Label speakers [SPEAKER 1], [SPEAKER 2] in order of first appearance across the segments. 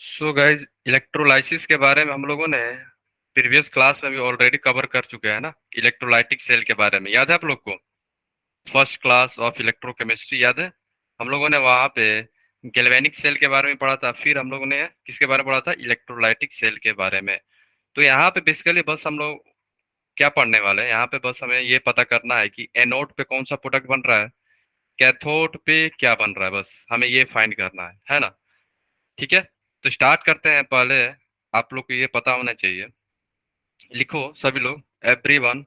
[SPEAKER 1] So guys, electrolysis के बारे में हम लोगों ने प्रीवियस क्लास में भी ऑलरेडी कवर कर चुके हैं ना। इलेक्ट्रोलाइटिक सेल के बारे में याद है आप लोग को? फर्स्ट क्लास ऑफ इलेक्ट्रोकेमिस्ट्री याद है? हम लोगों ने वहाँ पे गैल्वेनिक सेल के बारे में पढ़ा था, फिर हम लोगों ने किसके बारे में पढ़ा था? इलेक्ट्रोलाइटिक सेल के बारे में। तो यहाँ पे बेसिकली बस हम लोग क्या पढ़ने वाले हैं, यहाँ पे बस हमें ये पता करना है कि एनोड पे कौन सा प्रोडक्ट बन रहा है, कैथोड पे क्या बन रहा है, बस हमें ये फाइंड करना है ना। ठीक है, तो स्टार्ट करते हैं। पहले आप लोग को ये पता होना चाहिए, लिखो सभी लोग, एवरीवन।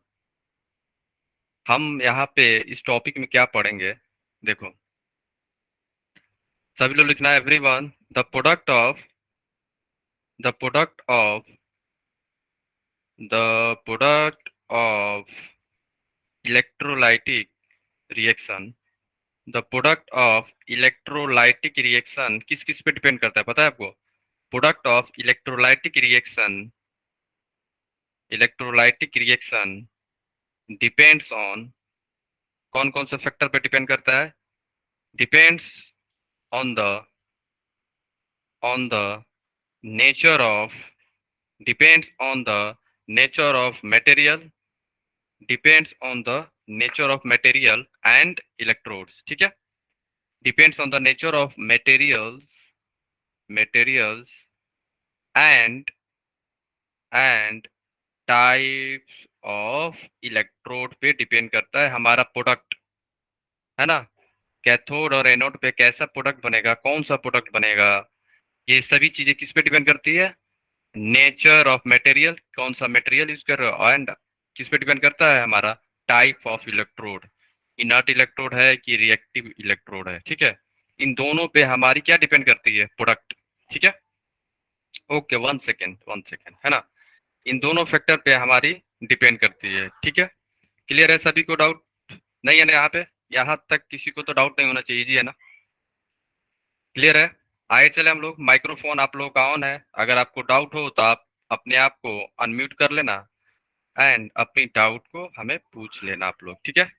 [SPEAKER 1] हम यहाँ पे इस टॉपिक में क्या पढ़ेंगे, देखो सभी लोग लिखना है everyone. The product of the product of electrolytic reaction. The product of electrolytic reaction किस किस पे डिपेंड करता है पता है आपको? Product of electrolytic reaction depends on, कौन कौन से फैक्टर पे डिपेंड करता है? Depends on the on the nature of depends on the nature of material depends on the nature of material and electrodes. ठीक है, depends on the nature of materials and and types of electrode पे depend करता है हमारा product, है ना। Cathode और anode पे कैसा प्रोडक्ट बनेगा, कौन सा प्रोडक्ट बनेगा, ये सभी चीजें किस पे डिपेंड करती है? नेचर ऑफ मटेरियल, कौन सा मटेरियल यूज कर रहे हो, एंड किस पे डिपेंड करता है? हमारा type of electrode, inert electrode है कि रिएक्टिव इलेक्ट्रोड है। ठीक है, इन दोनों पे हमारी क्या डिपेंड करती है? प्रोडक्ट। ठीक है, ओके, वन सेकेंड है ना। इन दोनों फैक्टर पे हमारी डिपेंड करती है। ठीक है, क्लियर है सभी को? डाउट नहीं है ना यहाँ पे? यहाँ तक किसी को तो डाउट नहीं होना चाहिए, इजी है ना? क्लियर है? आगे चले हम लोग। माइक्रोफोन आप लोगों का ऑन है, अगर आपको डाउट हो तो आप अपने आप को अनम्यूट कर लेना एंड अपनी डाउट को हमें पूछ लेना आप लोग। ठीक है,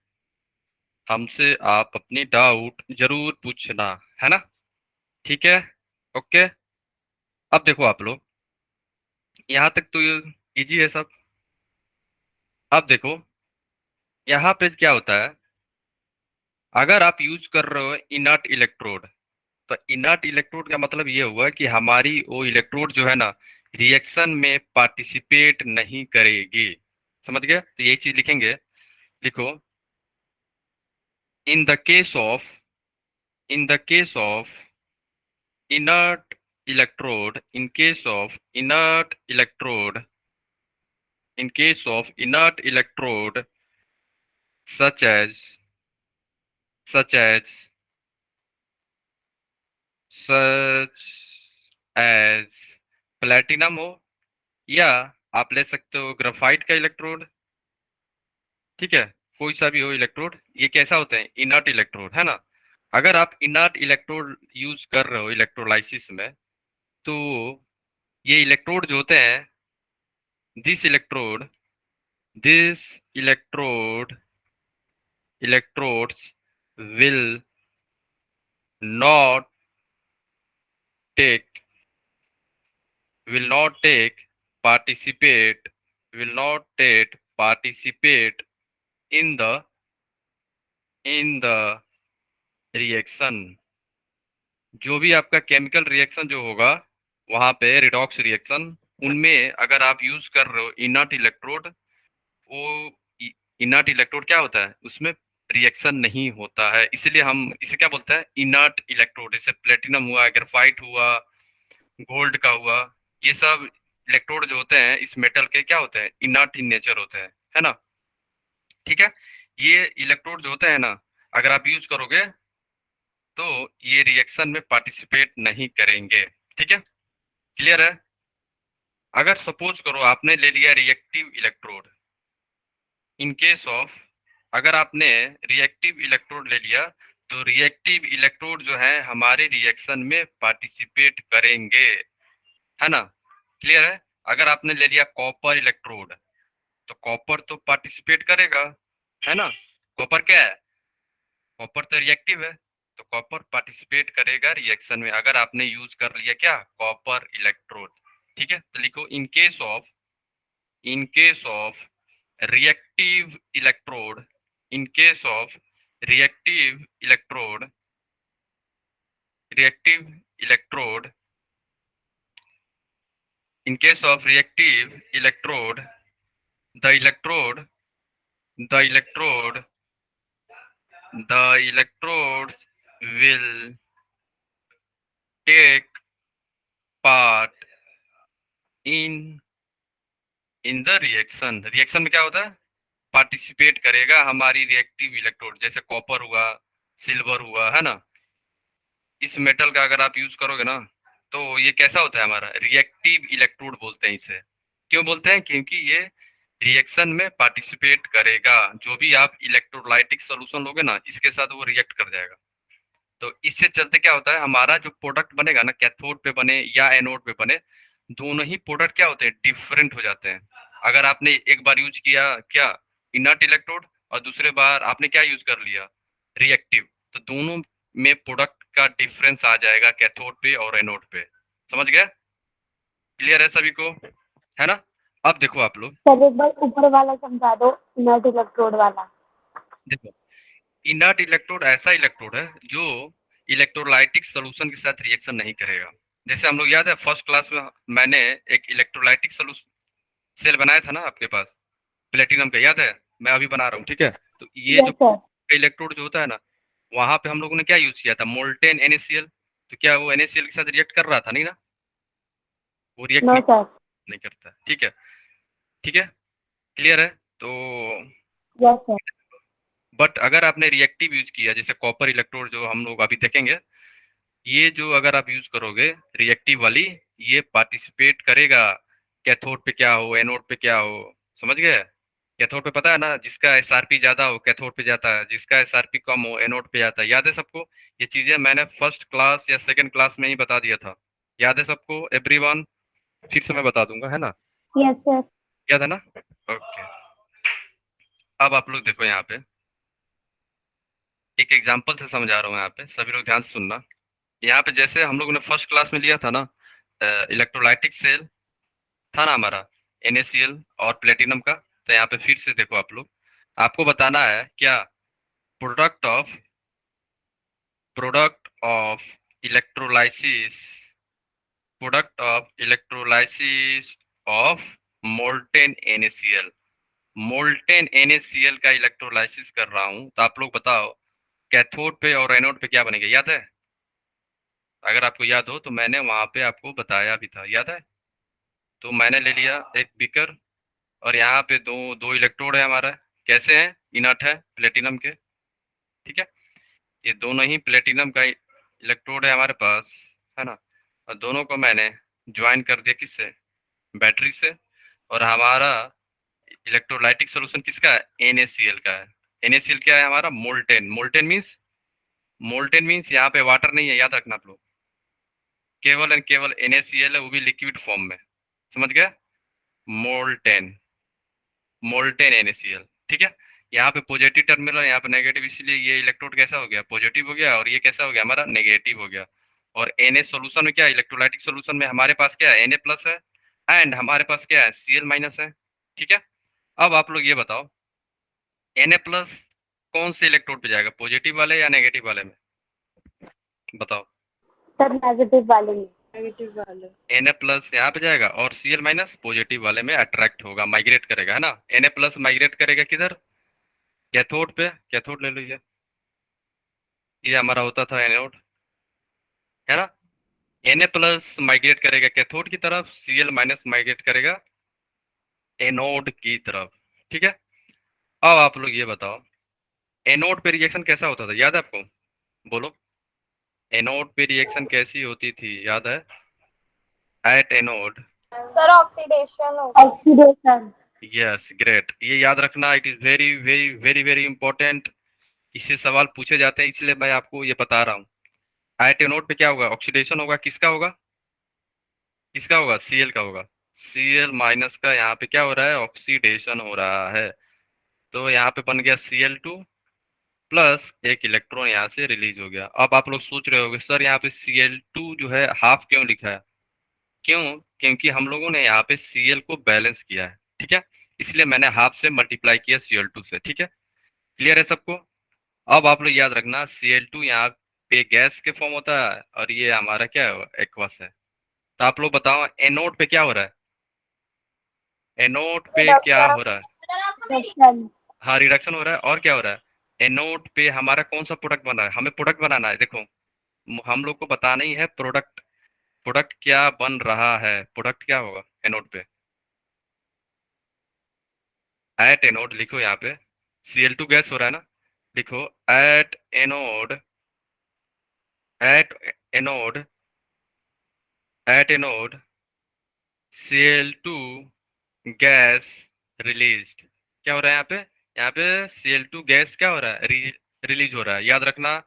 [SPEAKER 1] हमसे आप अपनी डाउट जरूर पूछना, है ना। ठीक है, ओके। अब देखो आप लोग, यहाँ तक तो इजी है सब। अब देखो यहाँ पे क्या होता है, अगर आप यूज कर रहे हो इनर्ट इलेक्ट्रोड, तो इनर्ट इलेक्ट्रोड का मतलब ये हुआ कि हमारी वो इलेक्ट्रोड जो है ना, रिएक्शन में पार्टिसिपेट नहीं करेगी। समझ गए? तो यही चीज लिखेंगे, लिखो। In the case of in the case of inert in case of inert electrode such as such as such as platinum हो, या आप ले सकते हो ग्राफाइट का इलेक्ट्रोड। ठीक है, कोई सा भी हो इलेक्ट्रोड, ये कैसा होता है? इनर्ट इलेक्ट्रोड, है ना। अगर आप इनर्ट इलेक्ट्रोड यूज कर रहे हो इलेक्ट्रोलाइसिस में, तो ये इलेक्ट्रोड जो होते हैं, this electrode this electrodes will not take will not take participate will not take participate in the reaction. जो भी आपका केमिकल रिएक्शन जो होगा वहां पे, रिडॉक्स रिएक्शन, उनमें अगर आप यूज कर रहे हो इनर्ट इलेक्ट्रोड, वो इनर्ट इलेक्ट्रोड क्या होता है, उसमें रिएक्शन नहीं होता है, इसलिए हम इसे क्या बोलते हैं? Inert electrode. जैसे प्लेटिनम हुआ, ग्रेफाइट हुआ, गोल्ड का हुआ, ये सब इलेक्ट्रोड जो होते हैं इस मेटल के क्या होते हैं? इनर्ट इन नेचर होते हैं, है ना। ठीक है, ये इलेक्ट्रोड जो होते हैं ना, अगर आप यूज करोगे तो ये रिएक्शन में पार्टिसिपेट नहीं करेंगे। ठीक है, क्लियर है? अगर सपोज करो आपने ले लिया reactive electrode, in case of, अगर आपने रिएक्टिव इलेक्ट्रोड ले लिया, तो रिएक्टिव इलेक्ट्रोड जो है हमारे रिएक्शन में पार्टिसिपेट करेंगे, है ना। क्लियर है? अगर आपने ले लिया कॉपर इलेक्ट्रोड, तो कॉपर तो पार्टिसिपेट करेगा, है ना। कॉपर क्या है? कॉपर तो रिएक्टिव है। तो कॉपर पार्टिसिपेट करेगा रिएक्शन में अगर आपने यूज कर लिया क्या, कॉपर इलेक्ट्रोड। ठीक है, तो लिखो in case of reactive electrode in case of reactive electrode reactive electrode in case of reactive electrode the electrode the electrode the electrodes will take part in in the reaction में क्या होता है, participate करेगा हमारी reactive electrode, जैसे copper हुआ, silver हुआ, है ना। इस मेटल का अगर आप यूज करोगे ना तो ये कैसा होता है, हमारा रिएक्टिव इलेक्ट्रोड बोलते हैं इसे। क्यों बोलते हैं, क्योंकि ये रिएक्शन में पार्टिसिपेट करेगा। जो भी आप इलेक्ट्रोलाइटिक सोल्यूशन लोगे ना इसके साथ वो रिएक्ट कर जाएगा। तो इससे चलते क्या होता है, हमारा जो प्रोडक्ट बनेगा ना, कैथोड पे बने या एनोड पे बने, दोनों ही प्रोडक्ट क्या होते हैं, डिफरेंट हो जाते हैं। अगर आपने एक बार यूज किया क्या, इनर्ट इलेक्ट्रोड, और दूसरे बार आपने क्या यूज कर लिया, रिएक्टिव, तो दोनों में प्रोडक्ट का डिफरेंस आ जाएगा कैथोड पे और एनोड पे। समझ गए, क्लियर है सभी को, है ना। अब देखो आप लोग,
[SPEAKER 2] सर एक बार ऊपर वाला समझा दो, इनर्ट इलेक्ट्रोड वाला।
[SPEAKER 1] देखो इनर्ट इलेक्ट्रोड ऐसा इलेक्ट्रोड है जो इलेक्ट्रोलाइटिक सोल्यूशन के साथ रिएक्शन नहीं करेगा। जैसे हम लोग याद है फर्स्ट क्लास में मैंने एक इलेक्ट्रोलाइटिक सोल्यूशन सेल बनाया था ना आपके पास, प्लेटिनम का, याद है, मैं अभी बना रहा हूँ, ठीक है। तो ये
[SPEAKER 2] यस
[SPEAKER 1] जो
[SPEAKER 2] सर।
[SPEAKER 1] इलेक्ट्रोड जो होता है ना, वहां पे हम लोगों ने क्या यूज किया था, मोल्टेन NaCl। तो क्या वो NaCl के साथ रिएक्ट कर रहा था, नहीं ना, वो रिएक्ट
[SPEAKER 2] नो सर।
[SPEAKER 1] नहीं करता, ठीक है। ठीक है, क्लियर है। तो
[SPEAKER 2] यस सर।
[SPEAKER 1] बट अगर आपने रिएक्टिव यूज किया, जैसे कॉपर इलेक्ट्रोड जो हम लोग अभी देखेंगे, ये जो अगर आप यूज करोगे रिएक्टिव वाली, ये पार्टिसिपेट करेगा कैथोड पे क्या हो, एनोड पे क्या हो। समझ गए, कैथोड पे पता है ना, जिसका SRP ज्यादा हो कैथोड पे जाता है, जिसका SRP कम हो एनोड पे जाता है। याद है सबको, ये चीजें मैंने फर्स्ट क्लास या सेकंड क्लास में ही बता दिया था। याद है सबको एवरीवन, फिर से मैं बता दूंगा, है ना।
[SPEAKER 2] Yes sir.
[SPEAKER 1] याद है ना, ओके। अब आप लोग देखो यहाँ पे एक एग्जांपल से समझा रहा हूँ, यहाँ पे सभी लोग ध्यान से सुनना। यहाँ पे जैसे हम लोगों ने फर्स्ट क्लास में लिया था ना, इलेक्ट्रोलाइटिक सेल था ना हमारा, NaCl और प्लेटिनम का। तो यहाँ पे फिर से देखो आप लोग, आपको बताना है क्या, product of product of electrolysis product of electrolysis of molten NaCl। Molten NaCl का इलेक्ट्रोलाइसिस कर रहा हूँ, तो आप लोग बताओ कैथोड पे और एनोड पे क्या बनेगा, याद है। अगर आपको याद हो तो मैंने वहां पे आपको बताया भी था, याद है। तो मैंने ले लिया एक बीकर, और यहाँ पे दो दो इलेक्ट्रोड है हमारा, कैसे हैं, इनर्ट है, प्लेटिनम के, ठीक है। ये दोनों ही प्लेटिनम का इलेक्ट्रोड है हमारे पास, है ना। और दोनों को मैंने ज्वाइन कर दिया किससे, बैटरी से। और हमारा इलेक्ट्रोलाइटिक सोल्यूशन किसका है, NaCl का है। NaCl क्या है हमारा, मोल्टेन। मोल्टेन मीन्स यहाँ पे वाटर नहीं है, याद रखना आप लोग, केवल एंड केवल NaCl है, वो भी लिक्विड फॉर्म में। समझ गया, मोल्टेन मोल्टेन NaCl, ठीक है। यहाँ पे पॉजिटिव टर्मिनल और यहाँ पे नेगेटिव, इसलिए ये इलेक्ट्रोड कैसा हो गया, पॉजिटिव हो गया, और ये कैसा हो गया हमारा, नेगेटिव हो गया। और Na सोल्यूशन में क्या, इलेक्ट्रोलाइटिक सोल्यूशन में हमारे पास क्या है, Na प्लस है, एंड हमारे पास क्या है, Cl माइनस है, ठीक है। अब आप लोग ये बताओ, Na प्लस कौन से इलेक्ट्रोड पे जाएगा, पॉजिटिव वाले या नेगेटिव वाले में, बताओ।
[SPEAKER 2] सर नेगेटिव वाले में।
[SPEAKER 1] Na प्लस यहाँ पे जाएगा, और Cl माइनस पॉजिटिव वाले में अट्रैक्ट होगा, माइग्रेट करेगा, है ना। Na प्लस माइग्रेट करेगा किधर, कैथोड पे, कैथोड ले लो, ये हमारा होता था एनोड, है ना। Na प्लस माइग्रेट करेगा कैथोड की तरफ, Cl माइनस माइग्रेट करेगा एनोड की तरफ, ठीक है। अब आप लोग ये बताओ, एनोड पे रिएक्शन कैसा होता था, याद है आपको, बोलो। एनोड पे रिएक्शन कैसी होती थी, याद है, एट एनोड।
[SPEAKER 2] सर ऑक्सीडेशन होगा। ऑक्सीडेशन।
[SPEAKER 1] यस, ग्रेट, ये याद रखना, it is very very very very important. इससे सवाल पूछे जाते हैं, इसलिए मैं आपको ये बता रहा हूँ। एट एनोड पे क्या होगा, ऑक्सीडेशन होगा, किसका होगा, किसका होगा, Cl का होगा। Cl माइनस का यहाँ पे क्या हो रहा है, ऑक्सीडेशन हो रहा है। तो यहाँ पे बन गया Cl2 प्लस एक इलेक्ट्रॉन यहाँ से रिलीज हो गया। अब आप लोग सोच रहे होंगे सर यहाँ पे Cl2 जो है हाफ क्यों लिखा है? क्यों? क्योंकि हम लोगों ने यहाँ पे Cl को बैलेंस किया है, ठीक है, इसलिए मैंने हाफ से मल्टीप्लाई किया Cl2 से, ठीक है। क्लियर है सबको? अब आप लोग याद रखना Cl2 यहाँ पे गैस के फॉर्म होता है और ये हमारा क्या है, एक्वस है। तो आप लोग बताओ एनोड पे क्या हो रहा है? एनोड पे क्या हो रहा है?
[SPEAKER 2] रिडक्शन।
[SPEAKER 1] हाँ, रिडक्शन हो रहा है। और क्या हो रहा है? एनोड पे हमारा कौन सा प्रोडक्ट बन रहा है? हमें प्रोडक्ट बनाना है। देखो, हम लोग को बताना ही है प्रोडक्ट। प्रोडक्ट क्या बन रहा है? प्रोडक्ट क्या होगा एनोड पे? एट एनोड लिखो यहाँ पे। Cl2 गैस हो रहा है ना, लिखो at anode, at anode, at anode Cl2 gas released. क्या हो रहा है यहाँ पे? यहाँ पे Cl2 गैस क्या हो रहा है, रिलीज हो रहा है। याद रखना,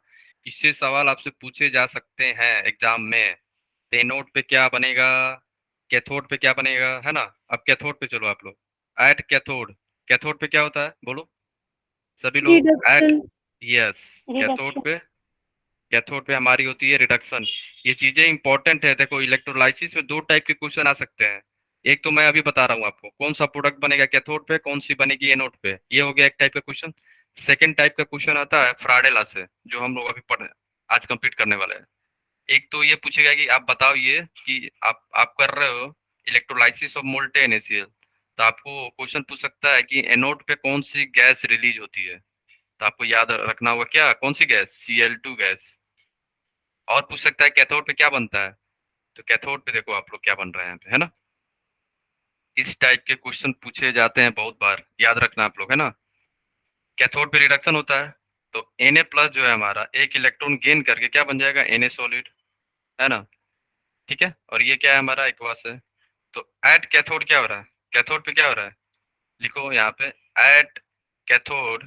[SPEAKER 1] इससे सवाल आपसे पूछे जा सकते हैं एग्जाम में। एनोड पे क्या बनेगा, कैथोड पे क्या बनेगा, है ना। अब कैथोड पे चलो आप लोग। एट कैथोड, कैथोड पे क्या होता है बोलो सभी लोग। At,
[SPEAKER 2] reduction.
[SPEAKER 1] Yes, cathode
[SPEAKER 2] reduction.
[SPEAKER 1] पे, कैथोड पे हमारी होती है रिडक्शन। ये चीजें इंपॉर्टेंट है। देखो इलेक्ट्रोलाइसिस में दो टाइप के क्वेश्चन आ सकते हैं। एक तो मैं अभी बता रहा हूँ आपको कौन सा प्रोडक्ट बनेगा कैथोड पे, कौन सी बनेगी एनोड पे, ये हो गया एक टाइप का क्वेश्चन। सेकंड टाइप का क्वेश्चन आता है फ्राडे लॉ से, जो हम लोग अभी पढ़ आज कंप्लीट करने वाले हैं। एक तो ये पूछेगा कि आप बताओ ये कि आप कर रहे हो इलेक्ट्रोलाइसिस ऑफ मोल्टेन NaCl, तो आपको क्वेश्चन पूछ सकता है कि एनोड पे कौन सी गैस रिलीज होती है। तो आपको याद रखना होगा क्या, कौन सी गैस, Cl2 गैस। और पूछ सकता है कैथोड पे क्या बनता है। तो कैथोड पे देखो आप लोग क्या बन रहा है यहाँ पे, है ना। इस टाइप के क्वेश्चन पूछे जाते हैं बहुत बार, याद रखना आप लोग, है ना। कैथोड पे रिडक्शन होता है, तो Na प्लस जो है हमारा एक इलेक्ट्रॉन गेन करके क्या बन जाएगा, Na सॉलिड, है ना। ठीक है, और ये क्या है हमारा एक्वास है। तो एट कैथोड क्या हो रहा है, कैथोड पे क्या हो रहा है, लिखो यहाँ पे एट कैथोड,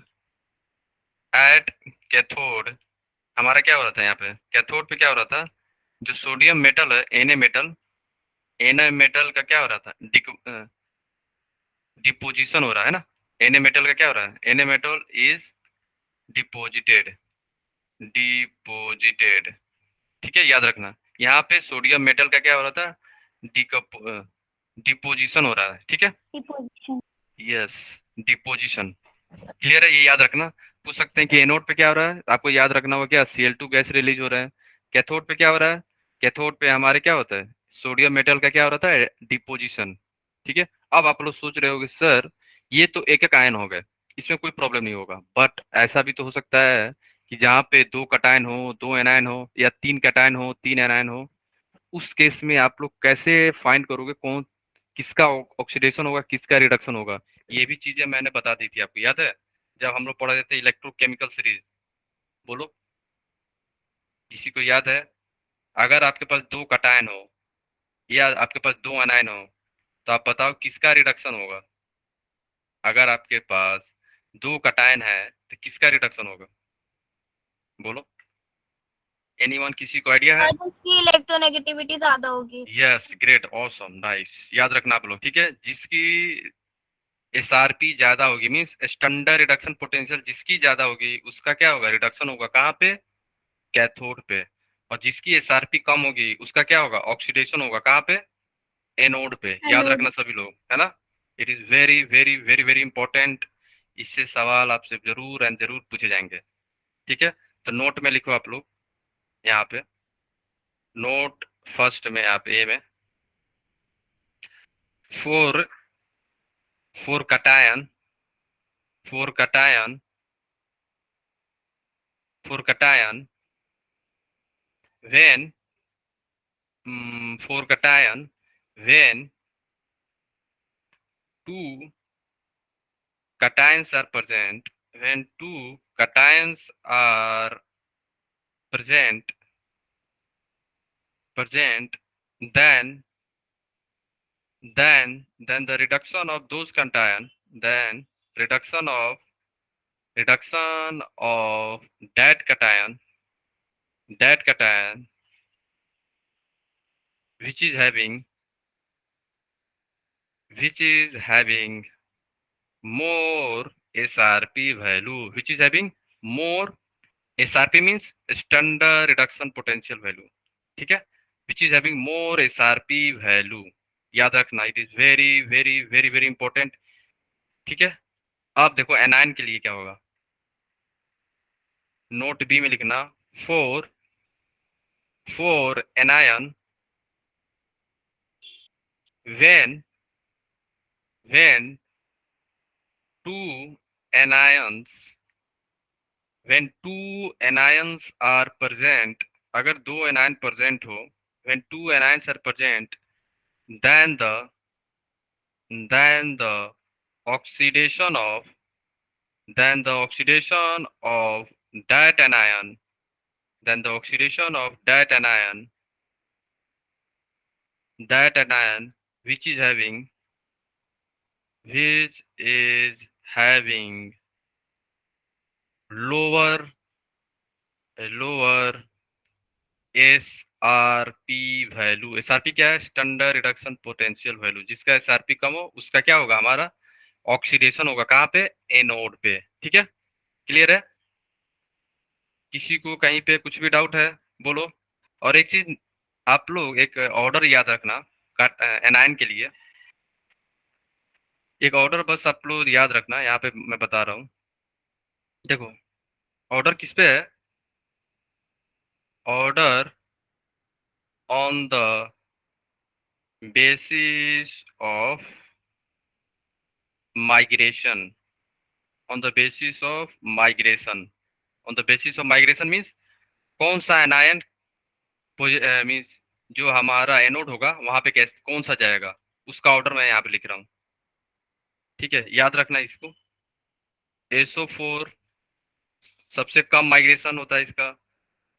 [SPEAKER 1] एट कैथोड हमारा क्या हो रहा था यहाँ पे, कैथोड पे क्या हो रहा था, जो सोडियम मेटल है Na मेटल, Na मेटल का क्या हो रहा था, डिपोजिशन हो रहा है ना। Na मेटल का क्या हो रहा है, Na metal is deposited, deposited, ठीक है, याद रखना। यहाँ पे सोडियम मेटल का क्या हो रहा था, डिकप डिपोजिशन हो रहा है, ठीक है।
[SPEAKER 2] डिपोजिशन।
[SPEAKER 1] Yes, deposition. क्लियर है, ये याद रखना। पूछ सकते हैं कि एनोड पे क्या हो रहा है, आपको याद रखना होगा क्या, Cl2 गैस रिलीज हो रहा है। कैथोड पे क्या हो रहा है, कैथोड पे हमारे क्या होता है, सोडियम मेटल का क्या हो रहा है, डिपोजिशन, ठीक है। अब आप लोग सोच रहे होगे सर ये तो एक एक आयन हो गए, इसमें कोई प्रॉब्लम नहीं होगा, बट ऐसा भी तो हो सकता है कि जहाँ पे दो कटायन हो, दो एनायन हो, या तीन कटायन हो, तीन एनायन हो। उस केस में आप लोग कैसे फाइंड करोगे कौन, किसका ऑक्सीडेशन होगा, किसका रिडक्शन होगा। ये भी चीजें मैंने बता दी थी, आपको याद है जब हम लोग पढ़ा देते इलेक्ट्रोकेमिकल सीरीज। बोलो, किसी को याद है? अगर आपके पास दो कटायन हो या आपके पास दो अनायन हो, तो आप बताओ किसका रिडक्शन होगा। अगर आपके पास दो कटायन है तो किसका रिडक्शन होगा, बोलो, एनीवन, किसी को आइडिया है?
[SPEAKER 3] और उसकी इलेक्ट्रोनेगेटिविटी ज्यादा होगी।
[SPEAKER 1] यस, ग्रेट, ऑसम, नाइस, याद रखना आप लोग, ठीक है। जिसकी SRP ज्यादा होगी, मीन्स स्टैंडर्ड रिडक्शन पोटेंशियल जिसकी ज्यादा होगी उसका क्या होगा, रिडक्शन होगा कहाँ पे, कैथोड पे। और जिसकी SRP कम होगी उसका क्या होगा, ऑक्सीडेशन होगा कहाँ पे, एनोड पे। याद
[SPEAKER 3] एनोड।
[SPEAKER 1] रखना सभी लोग, है ना। It is very very very very important. इससे सवाल आपसे जरूर एंड जरूर पूछे जाएंगे, ठीक है। तो नोट में लिखो आप लोग यहाँ पे, नोट फर्स्ट में आप ए में, four, four cation, four cation, four cation when, four cation when two cations are present, when two cations are present, present, then then the reduction of those cation, then reduction of, reduction of that cation, that cation which is having, which is having more SRP value, which is having more, SRP means standard reduction potential value, ठीक है, which is having more SRP value, याद रखना, it is very very very very important, ठीक है। अब देखो anion के लिए क्या होगा, नोट बी में लिखना, four four anion when when two anions when two anions are present, अगर दो एनायन present हो, when two anions are present, then the oxidation of then the oxidation of that anion then the oxidation of that anion which is having lower SRP value. SRP क्या है? Standard reduction potential value. जिसका SRP कम हो उसका क्या होगा, हमारा oxidation होगा। कहाँ पे? एनोड पे। ठीक है, क्लियर है? किसी को कहीं पे कुछ भी डाउट है बोलो। और एक चीज आप लोग एक ऑर्डर याद रखना एनायन के लिए, एक ऑर्डर बस आप लोग याद रखना, यहाँ पे मैं बता रहा हूँ। देखो ऑर्डर किस पे है? Order on the basis of migration, on the basis of migration, on the basis of migration means कौन सा एनायन मीन्स जो हमारा एनोड होगा वहां पे कैसे कौन सा जाएगा, उसका ऑर्डर मैं यहाँ पे लिख रहा हूँ। ठीक है, याद रखना इसको। SO4 सबसे कम माइग्रेशन होता है इसका,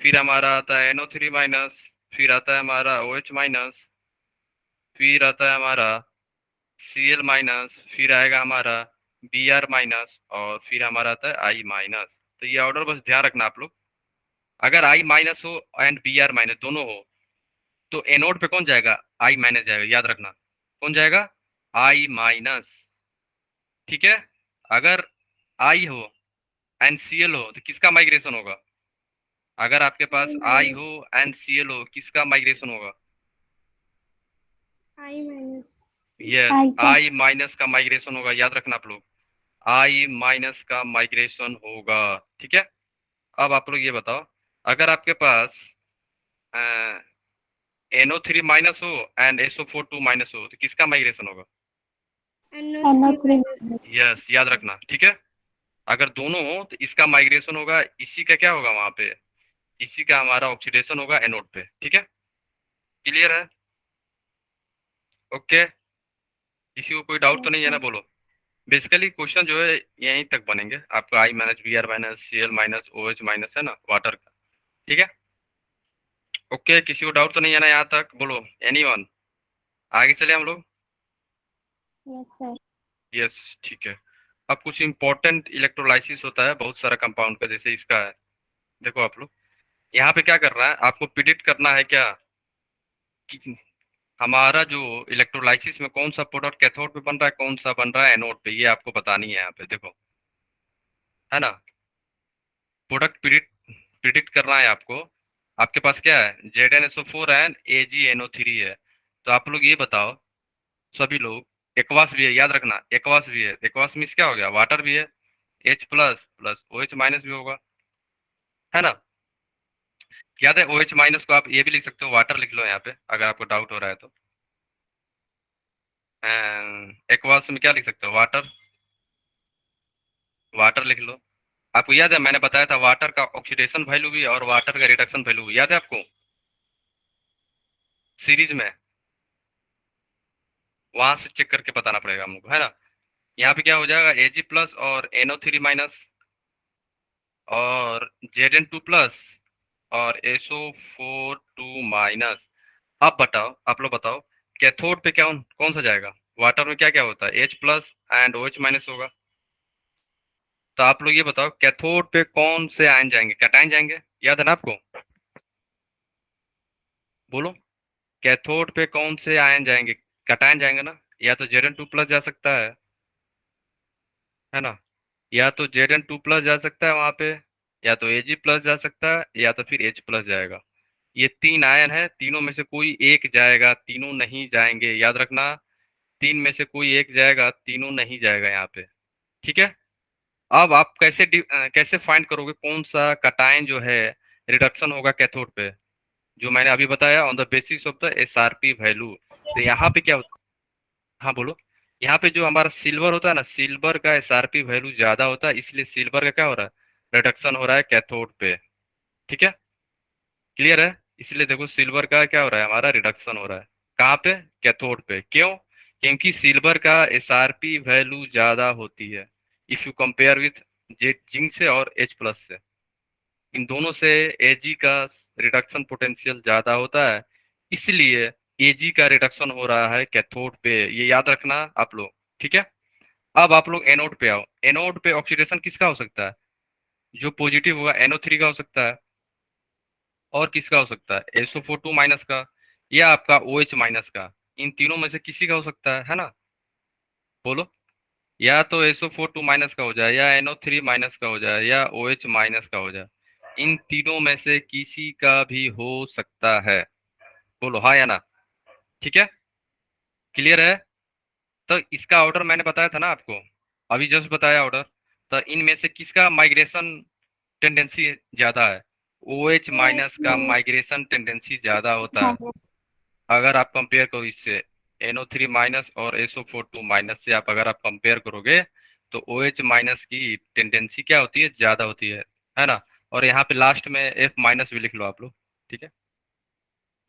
[SPEAKER 1] फिर हमारा आता है NO3 माइनस, फिर आता है हमारा OH माइनस, फिर आता है हमारा Cl माइनस, फिर आएगा हमारा Br माइनस, और फिर हमारा आता है I माइनस। तो ये ऑर्डर बस ध्यान रखना आप लोग। अगर I माइनस हो एंड Br माइनस दोनों हो तो एनोड पे कौन जाएगा? I माइनस जाएगा, याद रखना। कौन जाएगा? I minus. ठीक है, अगर I हो एंड Cl हो तो किसका माइग्रेशन होगा? अगर आपके पास I हो एंड Cl हो, किसका माइग्रेशन होगा?
[SPEAKER 2] आई माइनस।
[SPEAKER 1] यस,
[SPEAKER 2] आई का।
[SPEAKER 1] I माइनस का माइग्रेशन होगा, याद रखना आप लोग। I माइनस का माइग्रेशन होगा। ठीक है, अब आप लोग ये बताओ, अगर आपके पास NO3 माइनस हो एंड SO4 2 माइनस हो तो किसका माइग्रेशन होगा?
[SPEAKER 2] NO3
[SPEAKER 1] यस, याद रखना। ठीक है, अगर दोनों हो तो इसका माइग्रेशन होगा, इसी का क्या होगा वहां पे, इसी का हमारा ऑक्सीडेशन होगा एनोड पे। ठीक है, क्लियर है? ओके, किसी को कोई डाउट तो नहीं है ना? बोलो। बेसिकली क्वेश्चन जो है यहीं तक बनेंगे आपका, I minus Br minus Cl minus OH minus, है ना, वाटर का। ठीक है, ओके, किसी को डाउट तो नहीं है ना यहाँ तक? बोलो, एनीवन। आगे चले हम लोग।
[SPEAKER 2] Yes sir.
[SPEAKER 1] यस, ठीक है। अब कुछ इंपॉर्टेंट इलेक्ट्रोलाइसिस होता है बहुत सारा कंपाउंड का, जैसे इसका है। देखो आप लोग यहाँ पे क्या कर रहा है, आपको प्रिडिक्ट करना है क्या कि हमारा जो इलेक्ट्रोलाइसिस में कौन सा प्रोडक्ट कैथोड पे बन रहा है, कौन सा बन रहा है एनोड पे, ये आपको बतानी है यहाँ पे। देखो, है ना, प्रोडक्ट प्रिडिक्ट करना है आपको। आपके पास क्या है? ZnSO4 एंड AgNO3 है। तो आप लोग ये बताओ, सभी लोग, एक्वास भी है, याद रखना, एक्वास भी है। एक्वास मीन्स क्या हो गया? वाटर भी है, H plus plus OH minus भी होगा, है ना। याद है OH माइनस को आप ये भी लिख सकते हो, वाटर लिख लो यहाँ पे अगर आपको डाउट हो रहा है तो। एक्वास में क्या लिख सकते हो? वाटर, वाटर लिख लो। आपको याद है मैंने बताया था वाटर का ऑक्सीडेशन वैल्यू भी और वाटर का रिडक्शन वैल्यू भी, याद है आपको सीरीज में? वहां से चेक करके बताना पड़ेगा हम लोग, है ना। यहाँ पे क्या हो जाएगा? Ag प्लस और NO3 माइनस और Zn2 प्लस और SO4 2 माइनस। अब बताओ, आप लोग बताओ, कैथोड पे क्या कौन सा जाएगा? वाटर में क्या क्या होता है? H plus and OH minus होगा। तो आप लोग ये बताओ, कैथोड पे कौन से आयन जाएंगे? कैटायन जाएंगे, याद है ना आपको? बोलो, कैथोड पे कौन से आयन जाएंगे? कैटायन जाएंगे ना। या तो Zn2 प्लस जा सकता है ना, या तो Zn2 प्लस जा सकता है वहां पे, या तो Ag प्लस जा सकता है या तो फिर H प्लस जाएगा। ये 3 आयन है, तीनों में से कोई एक जाएगा, तीनों नहीं जाएंगे, याद रखना। 3 में से कोई एक जाएगा, तीनों नहीं जाएगा यहाँ पे। ठीक है। अब आप कैसे फाइंड करोगे कौन सा कटायन जो है रिडक्शन होगा कैथोड पे, जो मैंने अभी बताया, on the basis of the SRP value. तो यहाँ पे क्या होता है, हाँ बोलो। यहाँ पे जो हमारा सिल्वर होता है ना, सिल्वर का SRP वैल्यू ज्यादा होता है, इसलिए सिल्वर का क्या हो रहा है, रिडक्शन हो रहा है कैथोड पे। ठीक है, क्लियर है। इसलिए देखो सिल्वर का क्या हो रहा है, हमारा रिडक्शन हो रहा है। कहाँ पे, कैथोड पे। क्यों, क्योंकि सिल्वर का SRP वैल्यू ज्यादा होती है if you compare with zinc से और H प्लस से। इन दोनों से Ag का रिडक्शन पोटेंशियल ज्यादा होता है, इसलिए Ag का रिडक्शन हो रहा है कैथोड पे, ये याद रखना आप लोग। ठीक है। अब आप लोग एनोड पे आओ। एनोड पे ऑक्सीडेशन किसका हो सकता है, जो पॉजिटिव होगा NO3 का हो सकता है, और किसका हो सकता है SO4 2 माइनस का, या आपका OH माइनस का। इन तीनों में से किसी का हो सकता है ना, बोलो। या तो SO4 2 माइनस का हो जाए, या NO3 माइनस का हो जाए, या OH माइनस का हो जाए। इन तीनों में से किसी का भी हो सकता है, बोलो हाँ या ना। ठीक है, क्लियर है। तो इसका ऑर्डर मैंने बताया था ना आपको, अभी जस्ट बताया ऑर्डर। तो इनमें से किसका माइग्रेशन टेंडेंसी ज्यादा है, OH माइनस का माइग्रेशन टेंडेंसी ज्यादा होता है।
[SPEAKER 2] हाँ।
[SPEAKER 1] अगर आप कंपेयर करो इससे, NO3 माइनस और SO4 2 माइनस से आप अगर आप कंपेयर करोगे, तो OH माइनस की टेंडेंसी क्या होती है, ज्यादा होती है ना। और यहाँ पे लास्ट में F माइनस भी लिख लो आप लोग। ठीक है,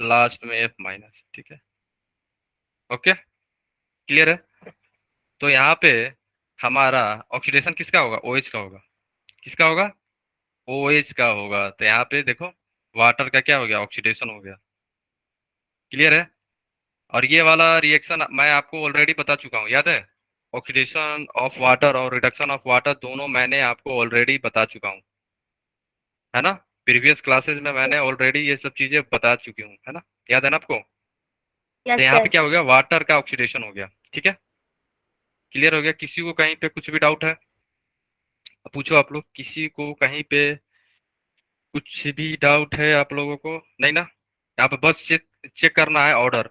[SPEAKER 1] लास्ट में F माइनस। ठीक है, ओके, क्लियर है। तो यहाँ पे हमारा ऑक्सीडेशन किसका होगा, OH का होगा। किसका होगा, OH का होगा। तो यहाँ पे देखो वाटर का क्या हो गया, ऑक्सीडेशन हो गया। क्लियर है। और ये वाला रिएक्शन मैं आपको ऑलरेडी बता चुका हूँ, याद है। ऑक्सीडेशन ऑफ वाटर और रिडक्शन ऑफ वाटर दोनों मैंने आपको ऑलरेडी बता चुका हूँ, है ना। प्रीवियस क्लासेस में मैंने ऑलरेडी ये सब चीजें बता चुकी हूँ, है ना, याद है ना आपको। तो
[SPEAKER 2] यस
[SPEAKER 1] यहाँ पे
[SPEAKER 2] यस।
[SPEAKER 1] क्या हो गया, वाटर का ऑक्सीडेशन हो गया। ठीक है, क्लियर हो गया। किसी को कहीं पे कुछ भी डाउट है, पूछो आप लोग, किसी को कहीं पे कुछ भी डाउट है आप लोगों को, नहीं ना। यहाँ पे बस चेक करना है ऑर्डर,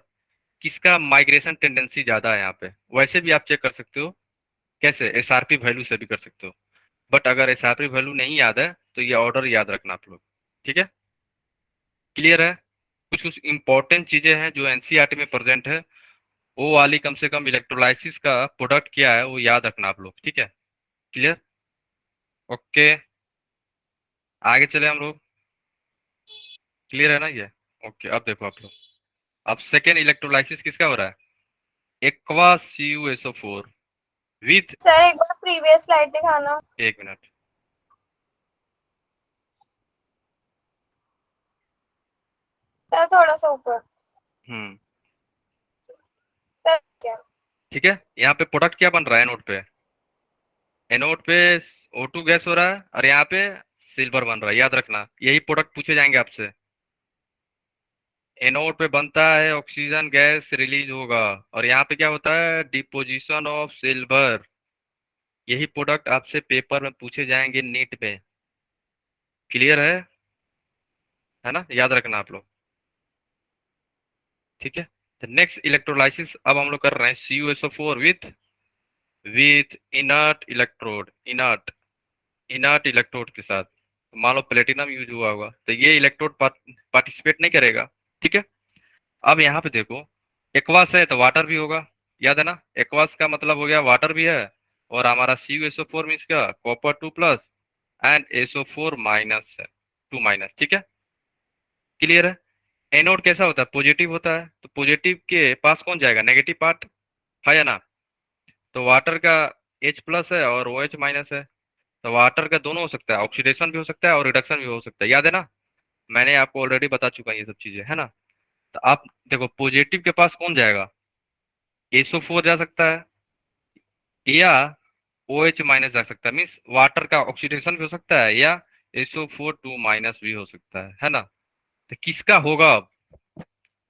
[SPEAKER 1] किसका माइग्रेशन टेंडेंसी ज्यादा है यहाँ पे। वैसे भी आप चेक कर सकते हो, कैसे, SRP वैल्यू से भी कर सकते हो। बट अगर SRP वैल्यू नहीं याद है तो ये ऑर्डर याद रखना आप लोग। ठीक है, क्लियर है। कुछ कुछ इंपॉर्टेंट चीजें हैं जो NCERT में प्रेजेंट है, वो वाली कम से कम इलेक्ट्रोलाइसिस का प्रोडक्ट क्या है वो याद रखना आप लोग। ठीक है, क्लियर, ओके, आगे चले हम लोग। क्लियर है ना ये, ओके। अब देखो आप लोग, अब सेकेंड इलेक्ट्रोलाइसिस किसका हो रहा है, एक्वा CuSO4 विथ,
[SPEAKER 3] सर एक बार प्रीवियस स्लाइड दिखाना।
[SPEAKER 1] एक मिनट।
[SPEAKER 3] सर थोड़ा सा ऊपर।
[SPEAKER 1] हम्म,
[SPEAKER 3] सर क्या।
[SPEAKER 1] ठीक है। यहाँ पे प्रोडक्ट क्या बन रहा है एनोड पे, एनोड पे O2 गैस हो रहा है, और यहाँ पे सिल्वर बन रहा है, याद रखना यही प्रोडक्ट पूछे जाएंगे आपसे। एनोड पे बनता है ऑक्सीजन गैस रिलीज होगा, और यहाँ पे क्या होता है, डिपोजिशन ऑफ सिल्वर। यही प्रोडक्ट आपसे पेपर में पूछे जाएंगे नीट पे। क्लियर है ना, याद रखना आप लोग। ठीक है। नेक्स्ट इलेक्ट्रोलाइसिस अब हम लोग कर रहे हैं CuSO4 with inert electrode, inert electrode के साथ। मान लो प्लेटिनम यूज हुआ होगा, तो ये इलेक्ट्रोड पार्टिसिपेट नहीं करेगा। ठीक है। अब यहाँ पे देखो, एक्वास है तो वाटर भी होगा, याद है ना। एक्वास का मतलब हो गया वाटर भी है, और हमारा CuSO4 मीन्स का Copper 2+ एंड SO4 माइनस है, 2 माइनस। ठीक है, क्लियर है। एनोड कैसा होता है, पॉजिटिव होता है, तो पॉजिटिव के पास कौन जाएगा, नेगेटिव पार्ट, है या ना। तो वाटर का H+ है और OH माइनस है, तो वाटर का दोनों हो सकता है, ऑक्सीडेशन भी हो सकता है और रिडक्शन भी हो सकता है, याद है ना। मैंने आपको ऑलरेडी बता चुका हूँ ये सब चीजें, है ना। तो आप देखो पॉजिटिव के पास कौन जाएगा, SO4 जा सकता है, या OH माइनस जा सकता है, मीन्स वाटर का ऑक्सीडेशन भी हो सकता है, या SO4 2 माइनस भी हो सकता है ना। तो किसका होगा अब,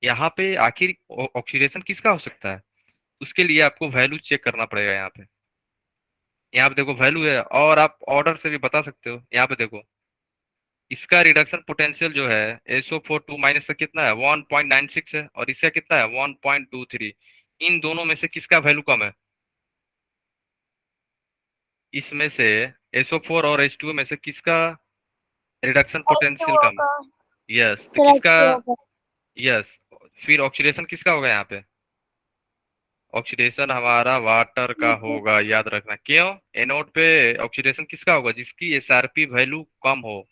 [SPEAKER 1] यहाँ पे आखिर ऑक्सीडेशन किसका हो सकता है, उसके लिए आपको वैल्यू चेक करना पड़ेगा। यहाँ पे देखो वैल्यू है, और आप ऑर्डर से भी बता सकते हो। यहाँ पे देखो इसका रिडक्शन पोटेंशियल जो है SO4 2 माइनस का कितना है 1.96 है, और इसका कितना है 1.23। इन दोनों में से किसका वैल्यू कम है? इसमें से SO4 और H2O में से किसका रिडक्शन पोटेंशियल
[SPEAKER 3] H2O
[SPEAKER 1] कम है?
[SPEAKER 3] का।
[SPEAKER 1] यस, तो
[SPEAKER 2] फिर
[SPEAKER 1] किसका?
[SPEAKER 2] H2O का।
[SPEAKER 1] यस। फिर ऑक्सीडेशन किसका होगा यहाँ पे? ऑक्सीडेशन हमारा वाटर का होगा, याद रखना। क्यों? एनोड पे ऑक्सीडेशन किसका होगा? जिसकी SRP वैल्यू कम हो।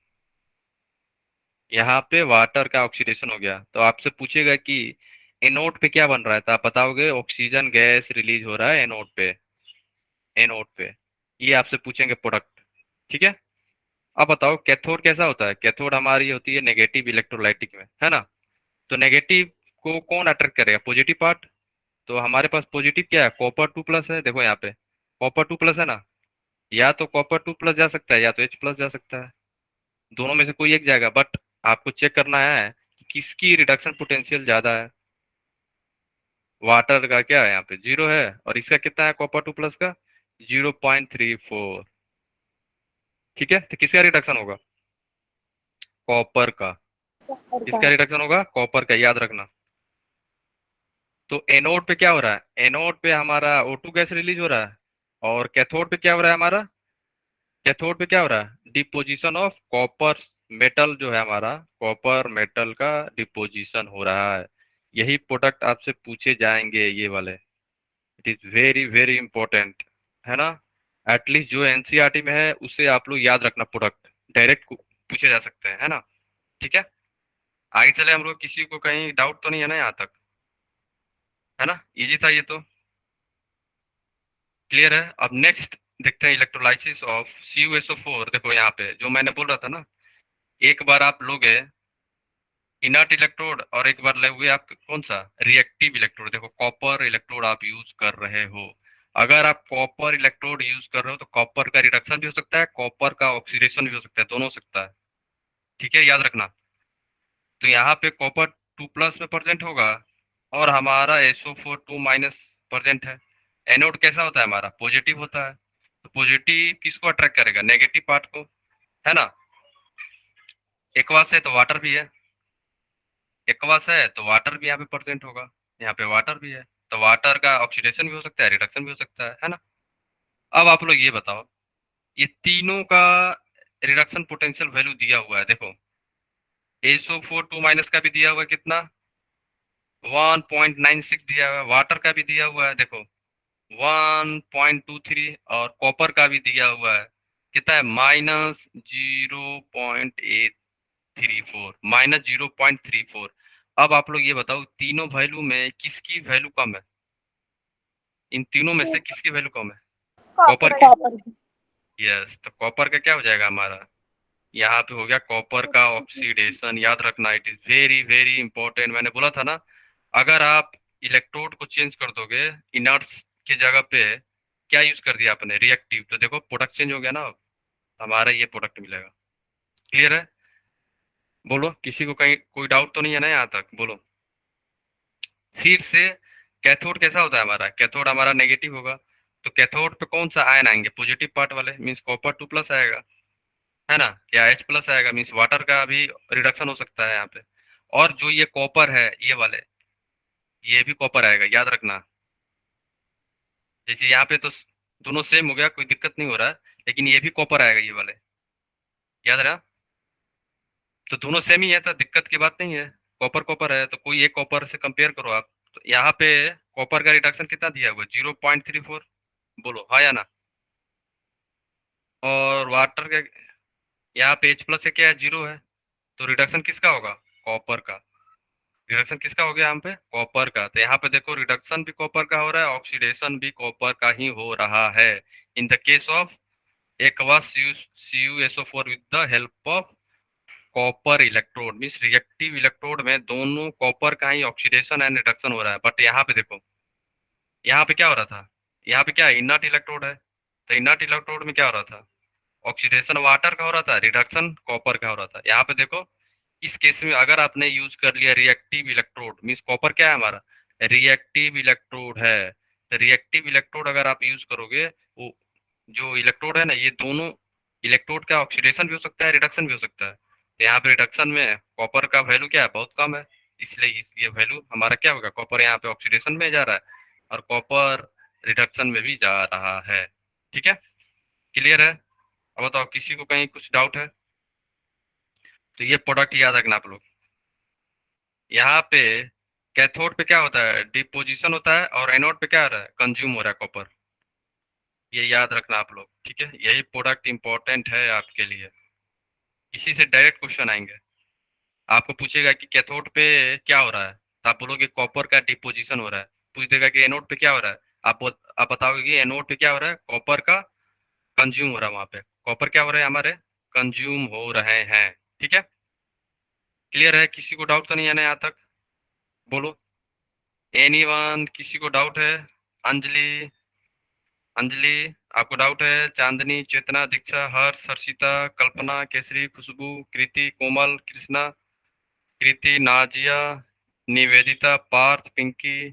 [SPEAKER 1] यहाँ पे वाटर का ऑक्सीडेशन हो गया, तो आपसे पूछेगा कि एनोड पे क्या बन रहा है, तो आप बताओगे ऑक्सीजन गैस रिलीज हो रहा है एनोड पे। एनोड पे ये आपसे पूछेंगे प्रोडक्ट। ठीक है। अब बताओ कैथोड कैसा होता है? कैथोड हमारी होती है नेगेटिव इलेक्ट्रोलाइटिक में, है ना? तो नेगेटिव को कौन अट्रैक्ट करेगा? Positive part. तो हमारे पास पॉजिटिव क्या है? कॉपर 2+ है, देखो यहाँ पे कॉपर 2+ है ना। या तो कॉपर 2+ जा सकता है, या तो H+ जा सकता है। दोनों में से कोई एक जाएगा, बट आपको चेक करना है कि किसकी रिडक्शन पोटेंशियल ज्यादा है। वाटर का क्या है यहाँ पे 0 है, और इसका कितना है कॉपर 2+ का? 0.34। ठीक है, तो किसका रिडक्शन होगा? कॉपर का।
[SPEAKER 2] कॉपर का।
[SPEAKER 1] किसका रिडक्शन होगा? कॉपर का, याद रखना। तो एनोड पे क्या हो रहा है? एनोड पे हमारा O2 गैस रिलीज हो रहा है, और कैथोड पे क्या हो रहा है हमारा? कैथोड पे क्या हो रहा है? डिपोजिशन ऑफ कॉपर मेटल जो है हमारा, कॉपर मेटल का डिपोजिशन हो रहा है। यही प्रोडक्ट आपसे पूछे जाएंगे, ये वाले। It is very very important, है ना? एटलीस्ट जो एनसीईआरटी में है उसे आप लोग याद रखना, प्रोडक्ट डायरेक्ट पूछे जा सकते हैं, है ना? ठीक है। आगे चले हम लोग, किसी को कहीं डाउट तो नहीं है ना यहाँ तक? है ना? इजी था ये तो। क्लियर है। अब नेक्स्ट देखते हैं इलेक्ट्रोलाइसिस ऑफ CuSO4। देखो यहाँ पे जो मैंने बोल रहा था ना, एक बार आप लोगे इनर्ट इलेक्ट्रोड, और एक बार लोगे आप कौन सा? Reactive electrode. देखो कॉपर इलेक्ट्रोड आप यूज कर रहे हो। अगर आप कॉपर इलेक्ट्रोड यूज कर रहे हो तो कॉपर का रिडक्शन भी हो सकता है, कॉपर का ऑक्सीडेशन भी हो सकता है, दोनों हो सकता है। ठीक है, याद रखना। तो यहाँ पे कॉपर 2+ में प्रेजेंट होगा, और हमारा SO4 2- प्रेजेंट है। एनोड कैसा होता है हमारा? पॉजिटिव होता है। तो पॉजिटिव किसको अट्रैक्ट करेगा? नेगेटिव पार्ट को, है ना? एक्वास है तो वाटर भी है। एक्वास है तो वाटर भी यहाँ पे प्रेजेंट होगा। यहाँ पे वाटर भी है, तो वाटर का ऑक्सीडेशन भी हो सकता है, रिडक्शन भी हो सकता है ना? अब आप लोग ये बताओ, ये तीनों का रिडक्शन पोटेंशियल वैल्यू दिया हुआ है, देखो। SO4 2- का भी दिया हुआ है, कितना? 1.96 दिया हुआ है। वाटर का भी दिया हुआ है, देखो 1.23। और कॉपर का भी दिया हुआ है, कितना है? -0.834, -0.34। अब आप लोग ये बताओ, तीनों वैल्यू में किसकी वैल्यू कम है? इन तीनों में से किसकी वैल्यू कम है? कॉपर
[SPEAKER 3] कॉपर
[SPEAKER 1] की।
[SPEAKER 3] की।
[SPEAKER 2] कॉपर की।
[SPEAKER 1] यस, तो कॉपर का क्या हो जाएगा हमारा? यहाँ पे हो गया कॉपर का ऑक्सीडेशन, याद रखना। It is very very important. मैंने बोला था ना, अगर आप इलेक्ट्रोड को चेंज कर दोगे इनर्ट्स की जगह पे, क्या यूज कर दिया आपने? रिएक्टिव, तो देखो प्रोडक्ट चेंज हो गया ना, अब हमारा ये प्रोडक्ट मिलेगा। क्लियर है? बोलो, किसी को कहीं कोई डाउट तो नहीं है ना यहाँ तक? बोलो फिर से। कैथोड कैसा होता है हमारा? कैथोड हमारा नेगेटिव होगा। तो कैथोड पे कौन सा आयन आएंगे? पॉजिटिव पार्ट वाले, मीन्स कॉपर 2+ आएगा, है ना? या H+ आएगा, मीन्स वाटर का भी रिडक्शन हो सकता है यहाँ पे। और जो ये कॉपर है, ये वाले, ये भी कॉपर आएगा, याद रखना। जैसे यहाँ पे तो दोनों सेम हो गया, कोई दिक्कत नहीं हो रहा है, लेकिन ये भी कॉपर आएगा, ये वाले, याद रहा। तो दोनों सेम ही है, तो दिक्कत की बात नहीं है। कॉपर कॉपर है तो कोई एक कॉपर से कंपेयर करो आप। तो यहाँ पे कॉपर का रिडक्शन कितना दिया हुआ है? 0.34। बोलो हाँ या ना? और वाटर का यहाँ पे H+ का क्या है? 0 है। तो रिडक्शन किसका होगा? कॉपर का। रिडक्शन किसका हो गया यहाँ पे? कॉपर का। तो यहाँ पे देखो रिडक्शन भी कॉपर का हो रहा है, ऑक्सीडेशन भी कॉपर का ही हो रहा है। In the case of aqueous CuSO4 with the help of copper electrode, means reactive electrode में दोनों कॉपर का ही ऑक्सीडेशन एंड रिडक्शन हो रहा है। बट यहाँ पे देखो, यहाँ पे क्या हो रहा था? यहाँ पे क्या है? इनर्ट इलेक्ट्रोड है। तो इनर्ट इलेक्ट्रोड में क्या हो रहा था? ऑक्सीडेशन वाटर का हो रहा था, रिडक्शन कॉपर का हो रहा था। यहाँ पे देखो, इस केस में अगर आपने यूज कर लिया रिएक्टिव इलेक्ट्रोड, मीन्स कॉपर क्या है हमारा? रिएक्टिव इलेक्ट्रोड है। तो रिएक्टिव इलेक्ट्रोड अगर आप यूज करोगे, वो जो इलेक्ट्रोड है ना, ये दोनों इलेक्ट्रोड का ऑक्सीडेशन भी हो सकता है, रिडक्शन भी हो सकता है। तो यहाँ पे रिडक्शन में कॉपर का वैल्यू क्या है, बहुत कम है, इसलिए ये वैल्यू हमारा क्या होगा, कॉपर यहाँ पे ऑक्सीडेशन में जा रहा है और कॉपर रिडक्शन में भी जा रहा है। ठीक है, क्लियर है। अब बताओ किसी को कहीं कुछ डाउट है? तो ये प्रोडक्ट याद रखना आप लोग। यहाँ पे कैथोड पे क्या होता है, डिपोजिशन होता है, और एनोड पे क्या हो रहा है, कंज्यूम हो रहा है कॉपर। ये याद रखना आप लोग, ठीक है। यही प्रोडक्ट इंपॉर्टेंट है आपके लिए, इसी से डायरेक्ट क्वेश्चन आएंगे। आपको पूछेगा कि कैथोड पे क्या हो रहा है, तो आप बोलोगे कॉपर का डिपोजिशन हो रहा है। पूछ देगा कि एनोड पे क्या हो रहा है, आप बताओगे कि एनोड पे क्या हो रहा है, कॉपर का कंज्यूम हो रहा है। वहां पे कॉपर क्या हो रहे हैं हमारे, कंज्यूम हो रहे हैं। ठीक है, क्लियर है। किसी को डाउट तो नहीं है ना यहाँ तक? बोलो एनीवन, किसी को डाउट है? अंजलि, अंजलि आपको डाउट है? चांदनी, चेतना, दीक्षा, हर्ष, हर्षिता, कल्पना, केसरी, खुशबू, कृति, कोमल, कृष्णा, कृति, नाजिया, निवेदिता, पार्थ, पिंकी,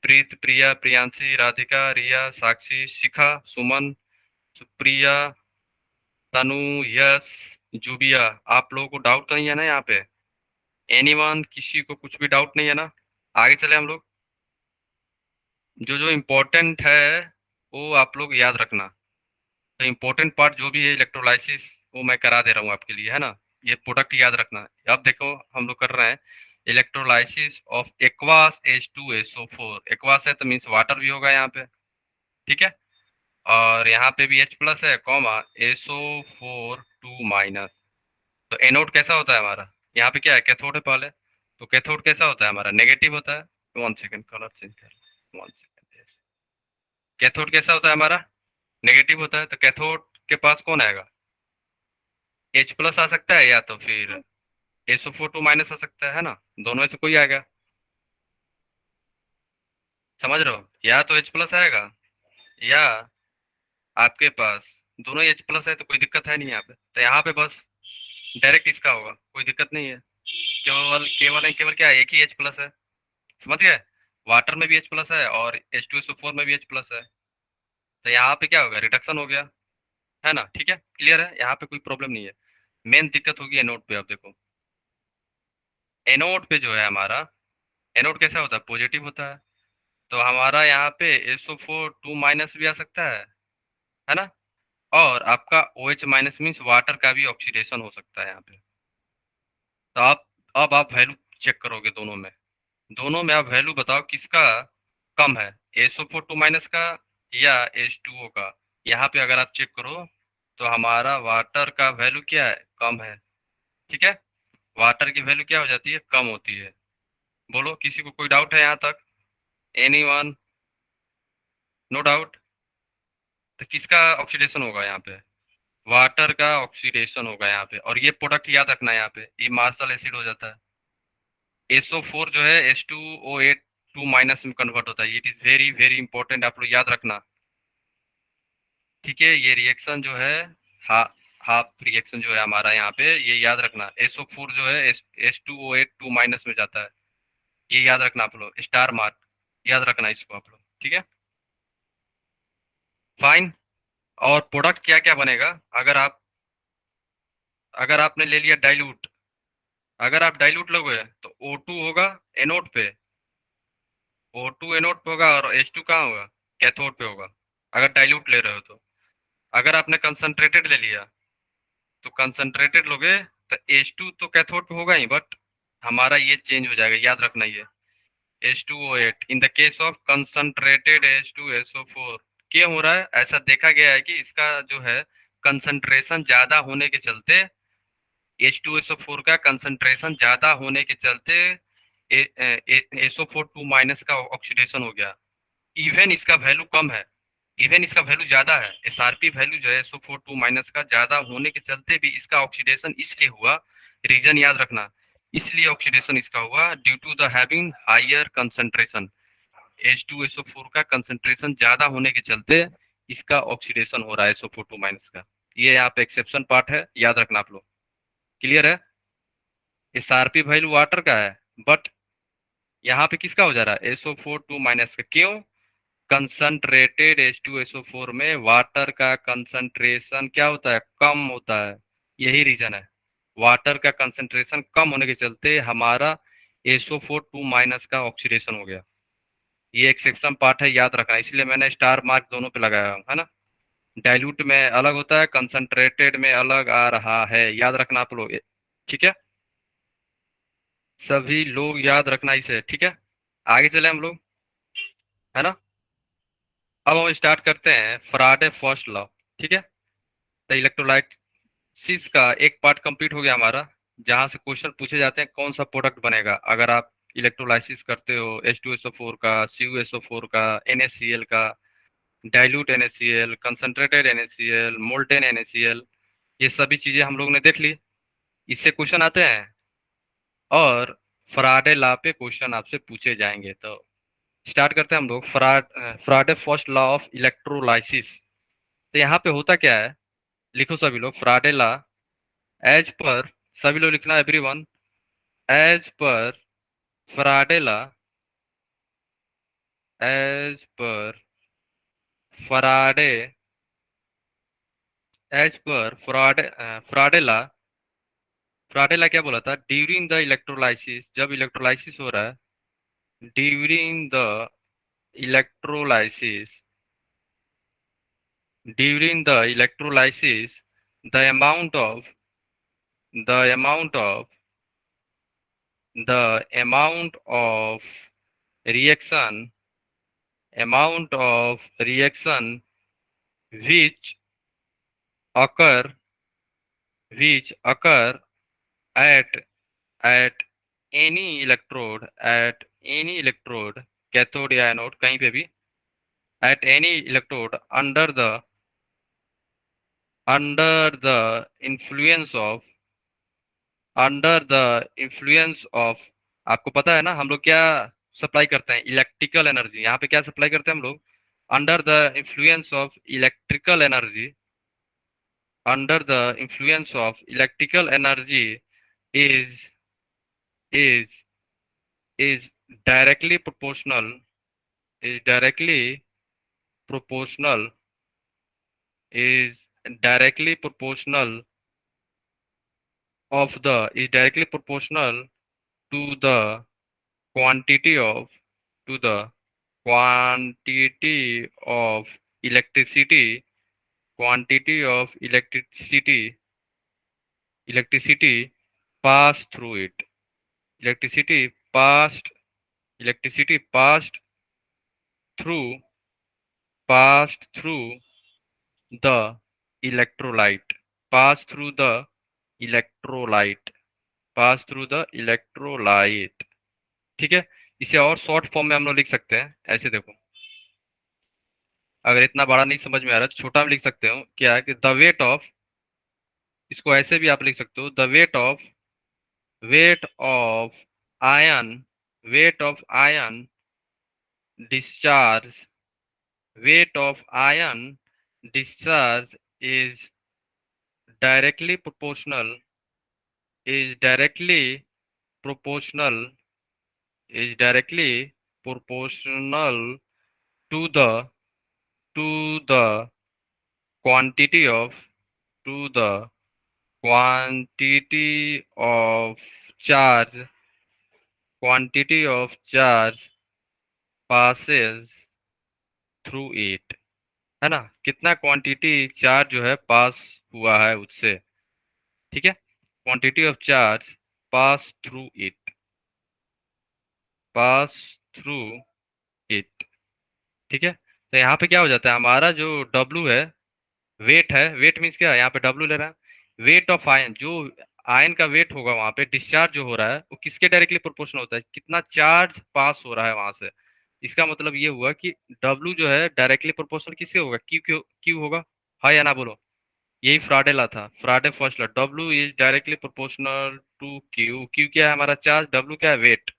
[SPEAKER 1] प्रीत, प्रिया, प्रियांशी, राधिका, रिया, साक्षी, शिखा, सुमन, सुप्रिया, तनु, यश, जुबिया। आप लोगों को डाउट तो नहीं है ना यहाँ पे? एनीवन, किसी को कुछ भी डाउट नहीं है ना? आगे चले हम लोग। जो जो इम्पोर्टेंट है वो आप लोग याद रखना। तो इम्पोर्टेंट पार्ट जो भी है इलेक्ट्रोलाइसिस, वो मैं करा दे रहा हूँ आपके लिए, है ना। ये प्रोडक्ट याद रखना। अब देखो हम लोग कर रहे हैं electrolysis of aqueous H2SO4। Aqueous है तो मीन्स वाटर भी होगा यहाँ पे, ठीक है। और यहाँ पे भी H+ है, कॉमा SO4 2-। तो एनोड कैसा होता है हमारा, यहाँ पे क्या है, कैथोड है पहले। तो कैथोड कैसा होता है हमारा, नेगेटिव होता है। 1 सेकेंड, कलर चेंज कर, 1 सेकेंड। कैथोड कैसा होता है हमारा, नेगेटिव होता है। तो कैथोड के पास कौन आएगा, H+ आ सकता है, या तो फिर SO4 2- आ सकता है ना। दोनों में से कोई आएगा, समझ रहे हो। या तो H+ आएगा, या आपके पास दोनों ही H+ है, तो कोई दिक्कत है नहीं यहाँ पे। तो यहाँ पे बस डायरेक्ट इसका होगा, कोई दिक्कत नहीं है। केवल केवल केवल क्या है, एक ही H+ है, समझ गए। वाटर में भी H+ है और H2SO4 में भी H+ है। तो यहाँ पे क्या होगा, रिडक्शन हो गया, है ना। ठीक है, क्लियर है, यहाँ पे कोई प्रॉब्लम नहीं है। मेन दिक्कत होगी एनोड पे। अब देखो एनोड पे जो है हमारा, एनोड कैसा होता है, पॉजिटिव होता है। तो हमारा यहाँ पे SO4 2- भी आ सकता है ना। और आपका OH- मीन्स वाटर का भी ऑक्सीडेशन हो सकता है यहाँ पे। तो अब आप वैल्यू चेक करोगे दोनों में आप वैल्यू बताओ किसका कम है, SO4 2- का या H2O का। यहाँ पे अगर आप चेक करो तो हमारा वाटर का वैल्यू क्या है, कम है। ठीक है, वाटर की वैल्यू क्या हो जाती है, कम होती है। बोलो किसी को कोई डाउट है यहाँ तक? Anyone, no doubt. तो किसका ऑक्सीडेशन होगा यहाँ पे, वाटर का ऑक्सीडेशन होगा यहाँ पे। और ये प्रोडक्ट याद रखना है, यहाँ पे ये मार्शल एसिड हो जाता है। SO4 जो है H2O8 2- में कन्वर्ट होता है। It is very very important, आप लोग याद रखना। ठीक है, ये रिएक्शन जो है, हा, हाफ रिएक्शन जो है हमारा यहाँ पे, ये याद रखना। SO4 जो है H2O8 2- में जाता है। ये याद रखना आप लोग, स्टार मार्क याद रखना इसको आप लोग, ठीक है। फाइन। और प्रोडक्ट क्या क्या बनेगा, अगर आपने ले लिया डाइल्यूट, अगर आप डाइल्यूट लोगे तो O2 होगा एनोड पे, O2 एनोड पे होगा, और H2 कहाँ होगा, कैथोड पे होगा, अगर डाइल्यूट ले रहे हो तो। अगर आपने कंसंट्रेटेड ले लिया तो कंसंट्रेटेड लोगे तो H2 तो कैथोड पे होगा ही, बट हमारा ये चेंज हो जाएगा, याद रखना। ये H2O8 in the case of concentrated H2SO4 क्यों हो रहा है ऐसा, देखा गया है कि इसका जो है कंसंट्रेशन ज्यादा होने के चलते, H2SO4 का कंसंट्रेशन ज्यादा होने के चलते SO4 2- का ऑक्सीडेशन हो गया। इवन इसका वैल्यू कम है, इवन इसका वैल्यू ज्यादा है। SRP वैल्यू जो है SO4 2- का ज्यादा होने के चलते भी इसका ऑक्सीडेशन इसलिए हुआ, रीजन याद रखना। इसलिए ऑक्सीडेशन इसका हुआ due to the having higher concentration. H2SO4 का कंसंट्रेशन ज्यादा होने के चलते इसका ऑक्सीडेशन हो रहा है SO4 2- का। ये यहाँ पे एक्सेप्शन पार्ट है, याद रखना आप लोग, क्लियर है। SRP वैल्यू वाटर का है, बट यहाँ पे किसका हो जा रहा है, SO4 2- का। क्यों, कंसंट्रेटेड H2SO4 में वाटर का कंसंट्रेशन क्या होता है, कम होता है, यही रीजन है। वाटर का कंसंट्रेशन कम होने के चलते हमारा SO4 2- का ऑक्सीडेशन हो गया। ये एक्सेप्शन पार्ट है, याद रखना, इसलिए मैंने स्टार मार्क दोनों पे लगाया है ना। डाइल्यूट में अलग होता है, कंसंट्रेटेड में अलग आ रहा है, याद रखना आप लोग। ठीक है, सभी लोग याद रखना इसे। ठीक है, आगे चले हम लोग, है ना। अब हम स्टार्ट करते हैं फराडे फर्स्ट लॉ। ठीक है, तो इलेक्ट्रोलाइसिस का एक पार्ट कंप्लीट हो गया हमारा, जहां से क्वेश्चन पूछे जाते हैं कौन सा प्रोडक्ट बनेगा अगर आप इलेक्ट्रोलाइसिस करते हो H2SO4 का, CuSO4 का, NaCl का, dilute NaCl, concentrated NaCl, molten NaCl। ये सभी चीजें हम लोग ने देख ली, इससे क्वेश्चन आते हैं और फराडे लॉ पे क्वेश्चन आपसे पूछे जाएंगे। तो स्टार्ट करते हैं हम लोग। Faraday first law of electrolysis. तो यहाँ पे होता क्या है, लिखो सभी लोग। फराडे लॉ एज पर, सभी लोग लिखना everyone, as per Faraday law, as per Faraday, as per Faraday law, Faraday law क्या बोला था, ड्यूरिंग द इलेक्ट्रोलाइसिस, जब इलेक्ट्रोलाइसिस हो रहा है, during the electrolysis, during the electrolysis, the amount of the amount of the reaction amount of reaction which occur which occur at at any electrode cathode या anode कहीं पे भी, at any electrode under the influence of under the influence of, आपको पता है ना हम लोग क्या सप्लाई करते हैं, इलेक्ट्रिकल एनर्जी। यहाँ पे क्या सप्लाई करते हैं हम लोग, under the influence of electrical energy, under the influence of electrical energy is is is directly proportional, is directly proportional, is directly proportional is directly proportional to the quantity of to the quantity of electricity, quantity of electricity passed through it, electricity passed, electricity through passed through the electrolyte, passed through the electrolyte, passed through the electrolyte। ठीक है, इसे और short form में हम लोग लिख सकते हैं, ऐसे देखो, अगर इतना बड़ा नहीं समझ में आ रहा तो छोटा में लिख सकते हो, क्या है कि द वेट ऑफ, इसको ऐसे भी आप लिख सकते हो, the weight of ion, weight of ion discharge, weight of ion discharge is directly proportional, is directly proportional, is directly proportional to the to the quantity of, to the quantity of charge, quantity of charge passes through it, है ना, कितना quantity charge जो है पास हुआ है उससे। ठीक है, quantity of charge pass through it, pass through it. ठीक है, तो यहाँ पे क्या हो जाता है, हमारा जो W है, वेट है, वेट मीन्स क्या है, यहाँ पे W ले रहा है, वेट ऑफ आयन, जो आयन का वेट होगा वहां पे, डिस्चार्ज जो हो रहा है वो किसके डायरेक्टली प्रोपोर्शनल होता है, कितना चार्ज पास हो रहा है वहां से। इसका मतलब ये हुआ कि W जो है डायरेक्टली प्रोपोर्शनल किससे होगा, क्यू क्यू क्यू होगा, हाँ या ना बोलो। यही फ्राडे ला था, Faraday first law, W is directly proportional to Q, Q क्या है हमारा चार्ज, W क्या है वेट।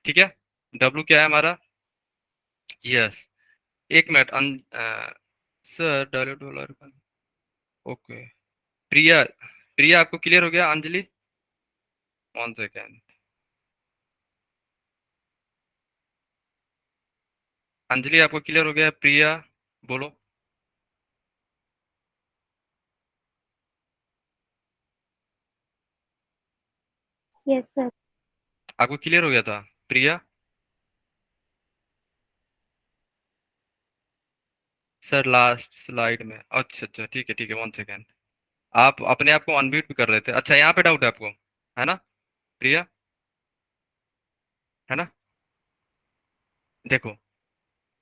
[SPEAKER 1] ठीक है, W क्या है हमारा, यस, एक मिनट, सर डॉलर, ओके, प्रिया, प्रिया आपको क्लियर हो गया, अंजलि, वन सेकेंड, अंजलि आपको क्लियर हो गया, प्रिया बोलो।
[SPEAKER 2] Yes sir.
[SPEAKER 1] आपको क्लियर हो गया था प्रिया? सर लास्ट स्लाइड में, अच्छा अच्छा, ठीक है, 1 सेकेंड। आप अपने आप को अनम्यूट भी कर रहे थे, अच्छा यहाँ पे डाउट है आपको, है ना प्रिया? है ना? देखो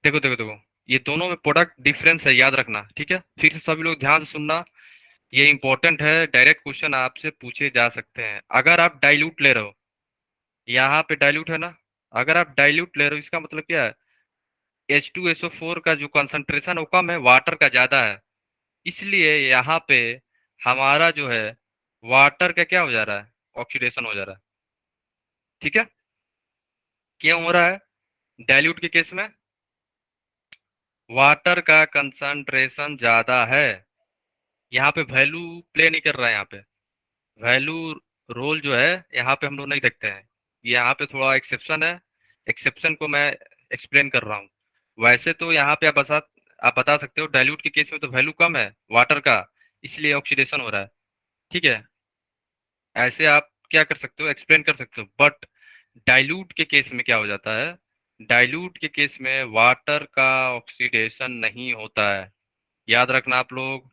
[SPEAKER 1] देखो, ये दोनों में प्रोडक्ट डिफरेंस है, याद रखना, ठीक है? फिर से सभी लोग ध्यान से सुनना, ये इंपॉर्टेंट है, डायरेक्ट क्वेश्चन आपसे पूछे जा सकते हैं। अगर आप डाइल्यूट ले रहे हो, यहाँ पे डाइल्यूट है ना, अगर आप डाइल्यूट ले रहे हो इसका मतलब क्या है? H2SO4 का जो कंसंट्रेशन वो कम है, वाटर का ज्यादा है, इसलिए यहाँ पे हमारा जो है वाटर का क्या हो जा रहा है, ऑक्सीडेशन हो जा रहा है, ठीक है? क्यों हो रहा है? डाइल्यूट के केस में वाटर का कंसंट्रेशन ज्यादा है, यहाँ पे वैल्यू प्ले नहीं कर रहा है, यहाँ पे वैल्यू रोल जो है यहाँ पे हम लोग नहीं देखते हैं, यहाँ पे थोड़ा एक्सेप्शन है, एक्सेप्शन को मैं एक्सप्लेन कर रहा हूँ। वैसे तो यहाँ पे आप बता सकते हो डाइल्यूट के केस में तो वैल्यू कम है वाटर का, इसलिए ऑक्सीडेशन हो रहा है, ठीक है? ऐसे आप क्या कर सकते हो, एक्सप्लेन कर सकते हो, बट डाइल्यूट के केस में क्या हो जाता है? डाइल्यूट के केस में वाटर का ऑक्सीडेशन नहीं होता है, याद रखना आप लोग।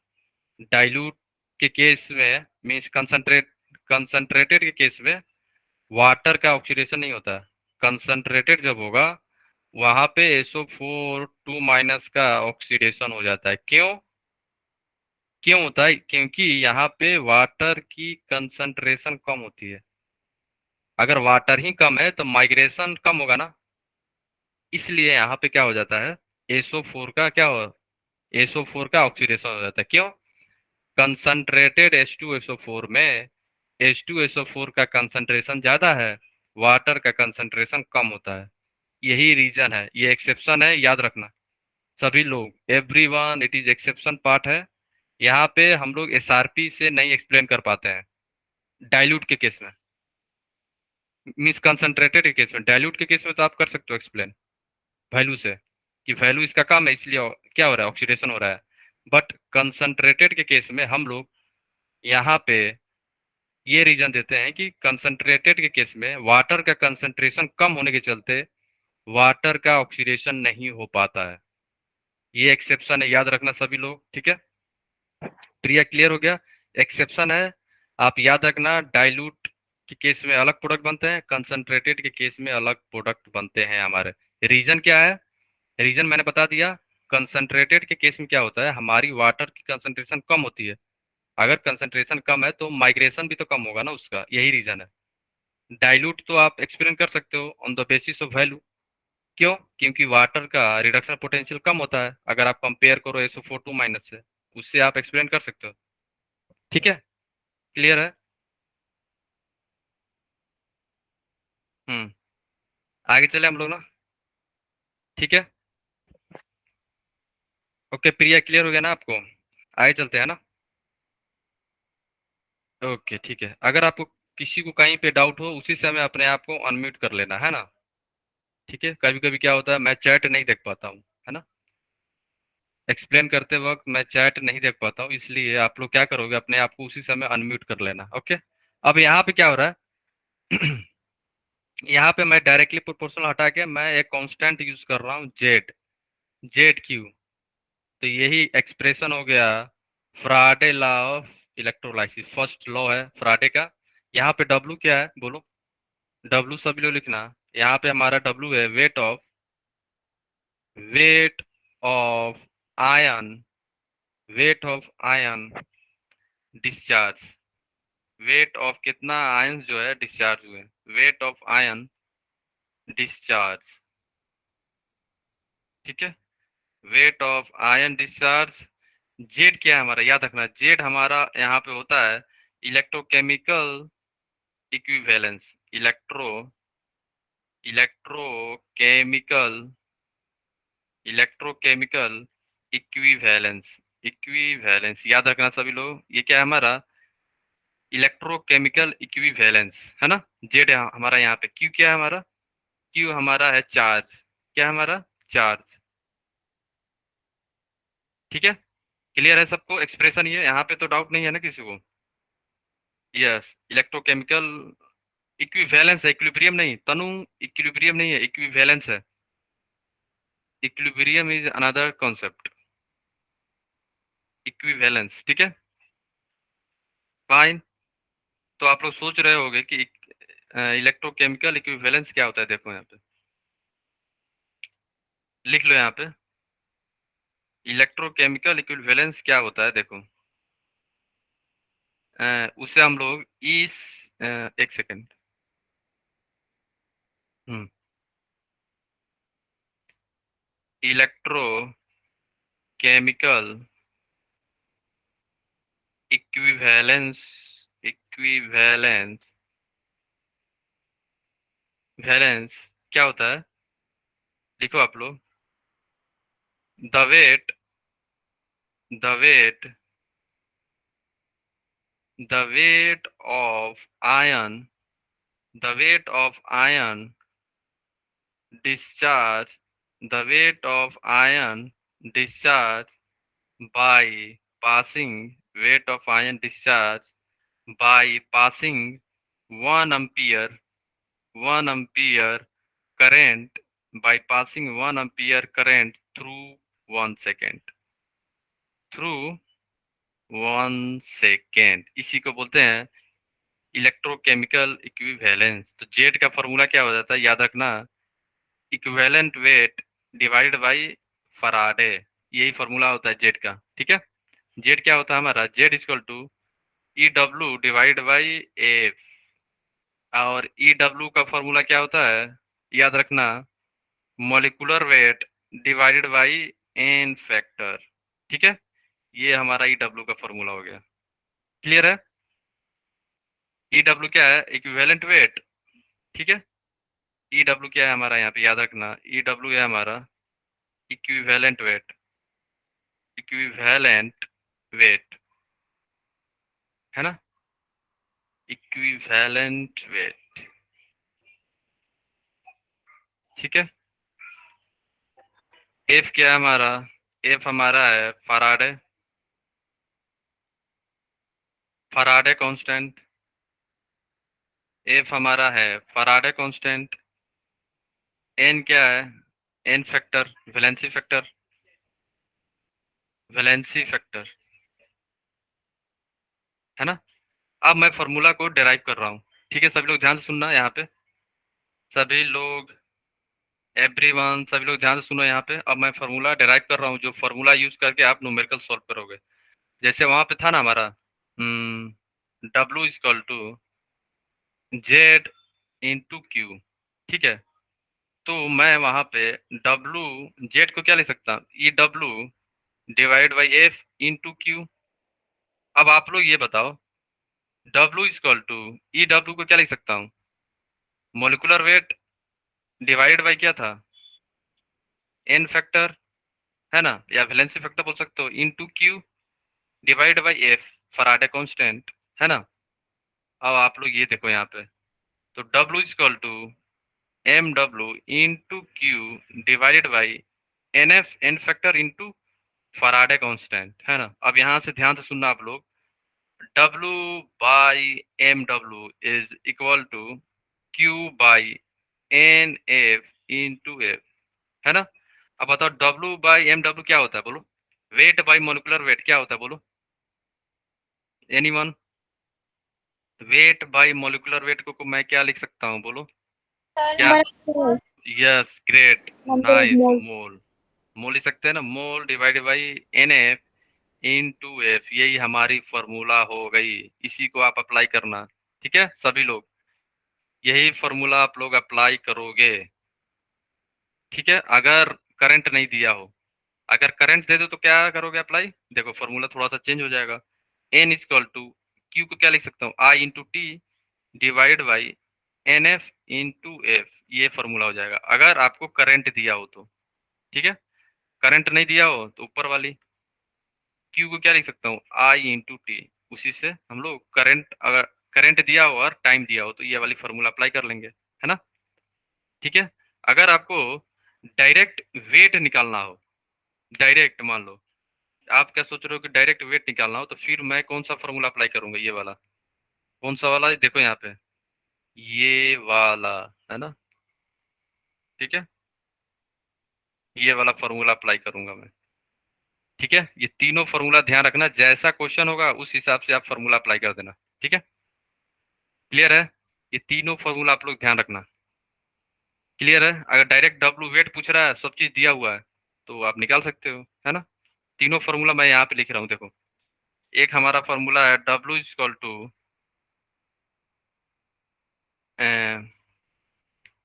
[SPEAKER 1] डाइल्यूट के केस में मीन्स कंसंट्रेटेड के केस में वाटर का ऑक्सीडेशन नहीं होता, कंसंट्रेटेड जब होगा वहां पे SO4 2- का ऑक्सीडेशन हो जाता है। क्यों? क्यों होता है? क्योंकि यहाँ पे वाटर की कंसंट्रेशन कम होती है, अगर वाटर ही कम है तो माइग्रेशन कम होगा ना, इसलिए यहाँ पे क्या हो जाता है, SO4 का क्या हो, SO4 का ऑक्सीडेशन हो जाता है। क्यों? कंसंट्रेटेड H2SO4 में H2SO4 का कंसंट्रेशन ज्यादा है, वाटर का कंसंट्रेशन कम होता है, यही रीजन है, ये एक्सेप्शन है, याद रखना सभी लोग, everyone, it is exception part है। यहाँ पे हम लोग SRP से नहीं एक्सप्लेन कर पाते हैं डाइल्यूट के केस में, मीन्स कंसंट्रेटेड के केस में। डाइल्यूट के केस में तो आप कर सकते हो एक्सप्लेन वैल्यू से, कि वैल्यू इसका कम है इसलिए क्या हो रहा है, ऑक्सीडेशन हो रहा है। बट कंसंट्रेटेड के केस में हम लोग यहाँ पे ये रीजन देते हैं कि कंसंट्रेटेड के केस में वाटर का कंसंट्रेशन कम होने के चलते वाटर का ऑक्सीडेशन नहीं हो पाता है, ये एक्सेप्शन है, याद रखना सभी लोग, ठीक है? प्रिया क्लियर हो गया? एक्सेप्शन है, आप याद रखना, डाइल्यूट के केस में अलग प्रोडक्ट बनते हैं, कंसंट्रेटेड के केस में अलग प्रोडक्ट बनते हैं हमारे। रीजन क्या है? रीजन मैंने बता दिया, कंसंट्रेटेड के केस में क्या होता है, हमारी वाटर की कंसंट्रेशन कम होती है, अगर कंसंट्रेशन कम है तो माइग्रेशन भी तो कम होगा ना उसका, यही रीजन है। डाइल्यूट तो आप एक्सपेरिमेंट कर सकते हो on the basis of value. क्यों? क्योंकि वाटर का रिडक्शन पोटेंशियल कम होता है अगर आप कंपेयर करो SO4 2- से, उससे आप एक्सप्लेन कर सकते हो, ठीक है? क्लियर है? हम्म। आगे चले हम लोग ना, ठीक है? ओके प्रिया, क्लियर हो गया ना आपको? आगे चलते हैं ना? ओके ठीक है, अगर आपको किसी को कहीं पे डाउट हो उसी समय अपने आप को अनम्यूट कर लेना, है ना? ठीक है, कभी कभी क्या होता है मैं चैट नहीं देख पाता हूँ, है ना? एक्सप्लेन करते वक्त मैं चैट नहीं देख पाता हूँ, इसलिए आप लोग क्या करोगे, अपने आप को उसी समय अनम्यूट कर लेना, ओके? अब यहाँ पे क्या हो रहा है? यहाँ पे मैं डायरेक्टली प्रोपोर्शनल हटा के मैं एक कांस्टेंट यूज कर रहा हूँ, जेड क्यू, तो यही एक्सप्रेशन हो गया फ्राडे law of electrolysis, first law है फ्राडे का। यहाँ पे डब्लू क्या है बोलो? डब्लू सभी लोग लिखना, यहाँ पे हमारा डब्लू है wait of ion, weight of ion discharge, weight of कितना आयन जो है डिस्चार्ज हुए, वेट ऑफ आयन डिस्चार्ज, ठीक है? Wait of ion discharge. Z क्या है हमारा, याद रखना, जेड हमारा यहाँ पे होता है electrochemical equivalence, electrochemical electrochemical equivalence, equivalence याद रखना सभी लोग, ये क्या है हमारा इलेक्ट्रोकेमिकल इक्विवेलेंस, है ना? जेड हमारा यहाँ पे, क्यू क्या है हमारा, क्यू हमारा है चार्ज, क्या है हमारा, चार्ज, ठीक है? क्लियर है सबको एक्सप्रेशन, ये यहाँ पे तो डाउट नहीं है ना किसी को? यस, इलेक्ट्रोकेमिकल इक्विवेलेंस है, इक्विलिब्रियम नहीं तनु, इक्विलिब्रियम नहीं है, इक्विवेलेंस है। Equilibrium is another concept, equivalence, ठीक है। फाइन। तो आप लोग सोच रहे होंगे कि इलेक्ट्रोकेमिकल इक्विवेलेंस क्या होता है। देखो यहाँ पे लिख लो, यहाँ पे इलेक्ट्रोकेमिकल इक्विवेलेंस क्या होता है। देखो उसे हम लोग इस एक second. Hmm electrochemical equivalence, equivalence valence क्या होता है। लिखो आप लोग, the weight, the weight, the weight of ion, the weight of ion discharge, the weight of ion discharge by passing, weight of ion discharge by passing 1 ampere, 1 ampere current, by passing 1 ampere current through 1 second, through 1 second, इसी को बोलते हैं electrochemical equivalence. तो jet का formula क्या हो जाता है, याद रखना, equivalent weight divided by Faraday, यही फॉर्मूला होता है जेड का, ठीक है। जेड क्या होता है हमारा, Z equal to E W divide by F, और ई डब्ल्यू का फॉर्मूला क्या होता है, याद रखना, molecular weight divided by N factor, ठीक है। ये हमारा ई डब्ल्यू का फॉर्मूला हो गया, क्लियर है। ई डब्ल्यू क्या है, इक्विवेलेंट वेट, ठीक है। ई डब्ल्यू क्या है हमारा, यहाँ पे याद रखना, ई डब्ल्यू है हमारा इक्विवेलेंट वेट, इक्विवेलेंट वेट, है ना, इक्विवेलेंट वेट, ठीक है। एफ क्या है हमारा, एफ हमारा है फराडे, फराडे कांस्टेंट, एफ हमारा है फराडे कांस्टेंट। एन क्या है, n factor, valency factor, valency factor, है ना। अब मैं फॉर्मूला को डिराइव कर रहा हूँ, ठीक है। सभी लोग ध्यान से सुनना यहाँ पे, सभी लोग, एवरीवन, सभी लोग ध्यान से सुनो यहाँ पे। अब मैं फॉर्मूला डिराइव कर रहा हूँ, जो फॉर्मूला यूज करके आप न्यूमेरिकल सॉल्व करोगे। जैसे वहां पे था ना हमारा W equal to Z into Q, ठीक है। तो मैं वहां पे डब्ल्यू, जेड को क्या लिख सकता हूँ, E W divide by F into Q. अब आप लोग ये बताओ, W equal to E W को क्या लिख सकता हूँ, मोलिकुलर वेट डिवाइडेड बाई क्या था, एन फैक्टर, है ना, या वैलेंसी फैक्टर बोल सकते हो, into Q divide by F, Faraday constant, है ना। अब आप लोग ये देखो यहाँ पे, तो W equal to M W into Q divided by N F, N factor into Faraday constant, है ना। अब यहाँ से ध्यान से सुनना आप लोग, W by M W is equal to Q by N F into F, है ना। अब बताओ डब्ल्यू बाई एम डब्ल्यू क्या होता है, बोलो। वेट बाई मोलिकुलर वेट क्या होता है, बोलो, anyone. Weight by molecular weight को मैं क्या लिख सकता हूँ, बोलो क्या।
[SPEAKER 2] Number of
[SPEAKER 1] yes, great,
[SPEAKER 2] number of
[SPEAKER 1] nice,
[SPEAKER 2] mole.
[SPEAKER 1] Mole, mole लिख सकते हैं ना, mole divided by N F into F, यही हमारी फॉर्मूला हो गई। इसी को आप अप्लाई करना, ठीक है सभी लोग, यही फॉर्मूला आप लोग अप्लाई करोगे, ठीक है। अगर करंट नहीं दिया हो, अगर करंट दे दो तो क्या करोगे अप्लाई, देखो फॉर्मूला थोड़ा सा चेंज हो जाएगा। एन इक्वल टू क्यू को क्या लिख सकता हूँ, I into T divide by N F into F, ये फॉर्मूला हो जाएगा अगर आपको करंट दिया हो तो, ठीक है। करंट नहीं दिया हो तो ऊपर वाली क्यू को क्या लिख सकता हूँ, आई इंटू टी, उसी से हम लोग करंट, अगर करंट दिया हो और टाइम दिया हो तो ये वाली फॉर्मूला अप्लाई कर लेंगे, है ना, ठीक है। अगर आपको डायरेक्ट वेट निकालना हो, डायरेक्ट मान लो आप क्या सोच रहे हो कि डायरेक्ट वेट निकालना हो, तो फिर मैं कौन सा फॉर्मूला अप्लाई करूंगा, ये वाला, कौन सा वाला, देखो यहाँ पे ये वाला, है ना? ठीक है, ये वाला फॉर्मूला अप्लाई करूंगा मैं। ठीक है, ये तीनों फॉर्मूला ध्यान रखना, जैसा क्वेश्चन होगा उस हिसाब से आप फॉर्मूला अप्लाई कर देना। ठीक है, क्लियर है? ये तीनों फॉर्मूला आप लोग ध्यान रखना। क्लियर है? अगर डायरेक्ट डब्लू वेट पूछ रहा है, सब चीज दिया हुआ है, तो आप निकाल सकते हो, है ना? तीनों फॉर्मूला मैं यहाँ पे लिख रहा हूँ, देखो। एक हमारा फॉर्मूला है W is equal to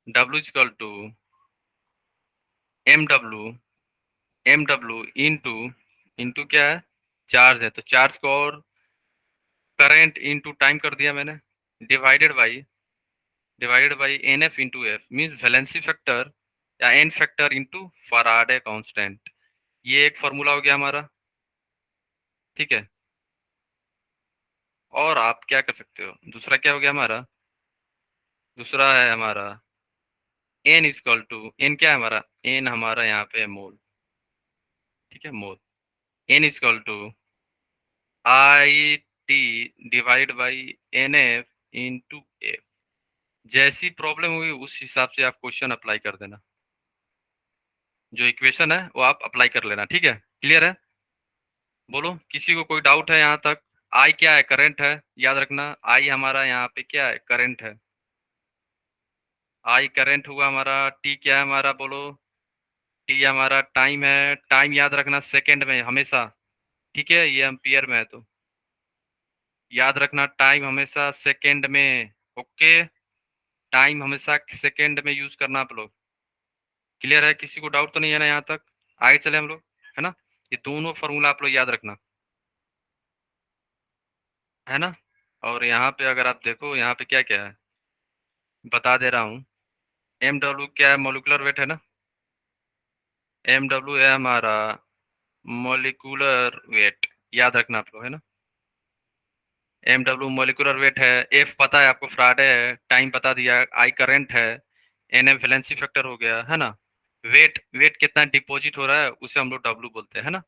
[SPEAKER 1] W is equal to M W into, into क्या है? चार्ज है, तो चार्ज को और करंट इंटू टाइम कर दिया मैंने, divided by N F into F, means valency factor या N factor into Faraday constant. ये एक फॉर्मूला हो गया हमारा। ठीक है, और आप क्या कर सकते हो, दूसरा क्या हो गया हमारा? दूसरा है हमारा एन इजकल टू, एन क्या है हमारा? एन हमारा यहाँ पे मोल। ठीक है, mole. N equal to I T divide by N F into F. जैसी प्रॉब्लम हुई उस हिसाब से आप क्वेश्चन अप्लाई कर देना, जो इक्वेशन है वो आप अप्लाई कर लेना। ठीक है, क्लियर है? बोलो, किसी को कोई डाउट है यहाँ तक? आई क्या है? करंट है, याद रखना। आई हमारा यहाँ पे क्या है? करंट है। आई करंट हुआ हमारा। टी क्या है हमारा? बोलो। टी हमारा टाइम है। टाइम याद रखना सेकंड में हमेशा। ठीक है, ये एम्पियर में है, तो याद रखना टाइम हमेशा सेकंड में। ओके, टाइम हमेशा सेकंड में यूज करना आप लोग। क्लियर है? किसी को डाउट तो नहीं है ना यहाँ तक? आगे चले हम लोग, है ना? ये दोनों फॉर्मूला आप लोग याद रखना, है ना? और यहाँ पे अगर आप देखो, यहाँ पे क्या क्या है बता दे रहा हूँ। एम डब्ल्यू क्या है? मोलिकुलर वेट, है ना? एम डब्ल्यू है हमारा मोलिकुलर वेट, याद रखना आप लोग, है ना? एम डब्ल्यू मोलिकुलर वेट है। एफ पता है आपको, फ्राडे है। टाइम बता दिया। आई करंट है। एन एम वैलेंसी फैक्टर हो गया, है ना? वेट, वेट कितना डिपॉजिट हो रहा है उसे हम लोग डब्ल्यू बोलते हैं, है ना?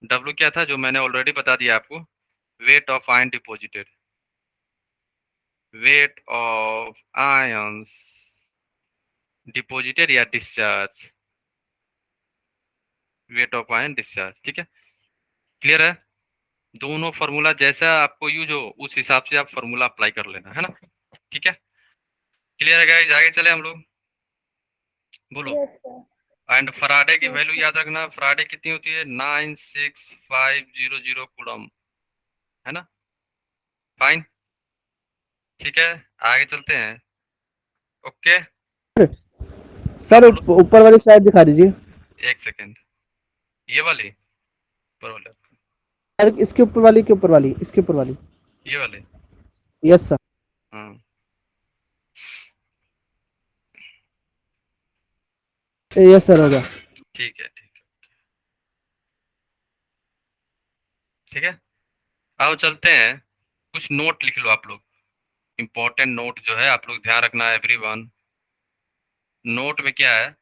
[SPEAKER 1] डब्ल्यू क्या था जो मैंने ऑलरेडी बता दिया आपको? Weight of ion deposited, weight of ions deposited या discharge, weight of ion discharge. ठीक है, क्लियर है? दोनों फार्मूला जैसा आपको यूज हो उस हिसाब से आप फार्मूला अप्लाई कर लेना, है ना? ठीक है, क्लियर है गाइस? आगे चले हम लोग, बोलो।
[SPEAKER 2] Yes sir.
[SPEAKER 1] एंड फराडे की
[SPEAKER 2] यस
[SPEAKER 1] वैल्यू
[SPEAKER 2] सर।
[SPEAKER 1] याद रखना। फराडे कितनी होती है? 96500 कूलम, है ना? फाइन, ठीक है, आगे चलते हैं। ओके, हाँ
[SPEAKER 4] सर
[SPEAKER 1] बोलो।
[SPEAKER 4] ऊपर वाली स्लाइड दिखा दीजिए।
[SPEAKER 1] एक सेकेंड, ये वाली, ऊपर वाले,
[SPEAKER 4] सर इसके ऊपर वाली, के ऊपर वाली, इसके ऊपर वाली।
[SPEAKER 1] ये वाले।
[SPEAKER 4] Yes sir.
[SPEAKER 1] हाँ,
[SPEAKER 4] यस सर, हो गया।
[SPEAKER 1] ठीक है, ठीक है, ठीक है। आओ चलते हैं, कुछ नोट लिख लो आप लोग। इंपॉर्टेंट नोट जो है आप लोग ध्यान रखना एवरीवन। नोट में क्या है,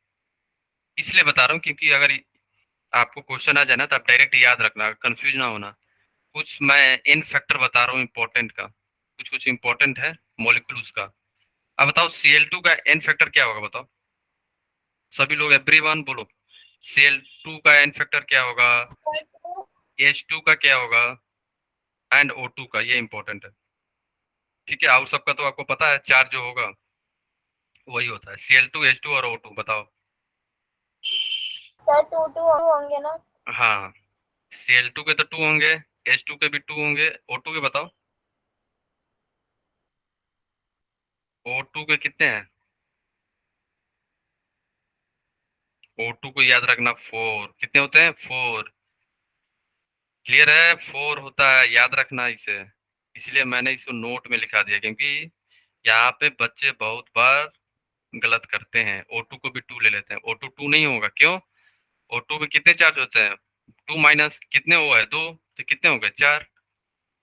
[SPEAKER 1] इसलिए बता रहा हूँ क्योंकि अगर आपको क्वेश्चन आ जाए ना तो आप डायरेक्ट याद रखना, कंफ्यूज ना होना। कुछ मैं इन फैक्टर बता रहा हूँ इंपॉर्टेंट का, कुछ कुछ इंपॉर्टेंट है मॉलिक्यूल उसका। अब बताओ Cl2 का एन फैक्टर क्या होगा? बताओ सभी लोग, एवरीवन बोलो। Cl2 का एन फैक्टर क्या होगा? H2 का क्या होगा? एंड O2 का, ये इंपॉर्टेंट है। ठीक है, और सबका तो आपको पता है, चार जो होगा वही होता है Cl2, H2 और O2। बताओ।
[SPEAKER 3] सर टू टू होंगे ना?
[SPEAKER 1] हाँ, Cl2 के तो टू होंगे, H2 के भी टू होंगे, O2 के बताओ। O2 के कितने हैं? O2 को याद रखना, फोर। कितने होते हैं? फोर। क्लियर है? फोर होता है, याद रखना इसे। इसलिए मैंने इसको नोट में लिखा दिया, क्योंकि यहाँ पे बच्चे बहुत बार गलत करते हैं, O2 को भी टू ले लेते हैं। O2 टू नहीं होगा, क्यों? O2 पे कितने चार्ज होते हैं? टू माइनस कितने, वो है दो, तो कितने हो गए? चार।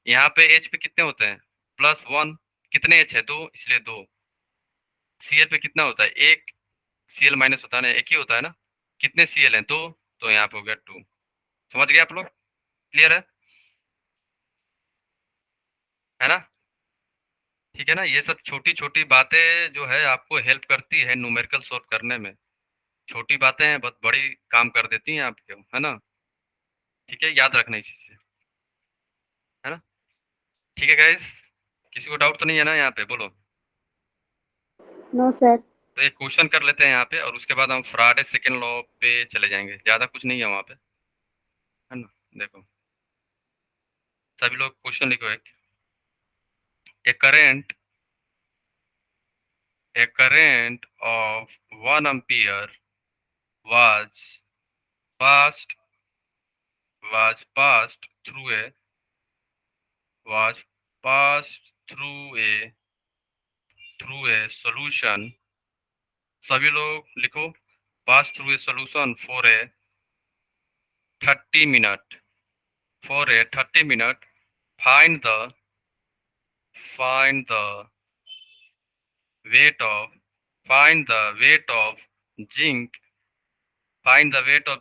[SPEAKER 1] यहाँ पे H पे कितने होते हैं? Plus one. कितने H है? दो, इसलिए दो। Cl पे कितना होता है? एक। Cl माइनस होता है ना, एक ही होता है ना। कितने Cl हैं? दो, तो यहाँ पे हो गया टू। समझ गए आप लोग? क्लियर है ना? ठीक है ना। ये सब छोटी छोटी बातें जो है आपको हेल्प करती है न्यूमेरिकल सॉल्व करने में। छोटी बातें हैं, बहुत बड़ी काम कर देती हैं आपके, है ना। ठीक है, याद रखना इसी से, है ना। ठीक है गाइस, किसी को डाउट तो नहीं है ना यहाँ पे, बोलो।
[SPEAKER 2] No sir.
[SPEAKER 1] तो एक क्वेश्चन कर लेते हैं यहाँ पे, और उसके बाद हम फ्राडे सेकेंड लॉ पे चले जाएंगे। ज़्यादा कुछ नहीं है वहाँ पे, है ना। देखो, सभी लोग क्वेश्चन लिखो। एक ए current of 1 ampere was passed passed through a was passed through a solution। सभी लोग लिखो, pass through a solution for a 30 minute, find the weight of find the weight of zinc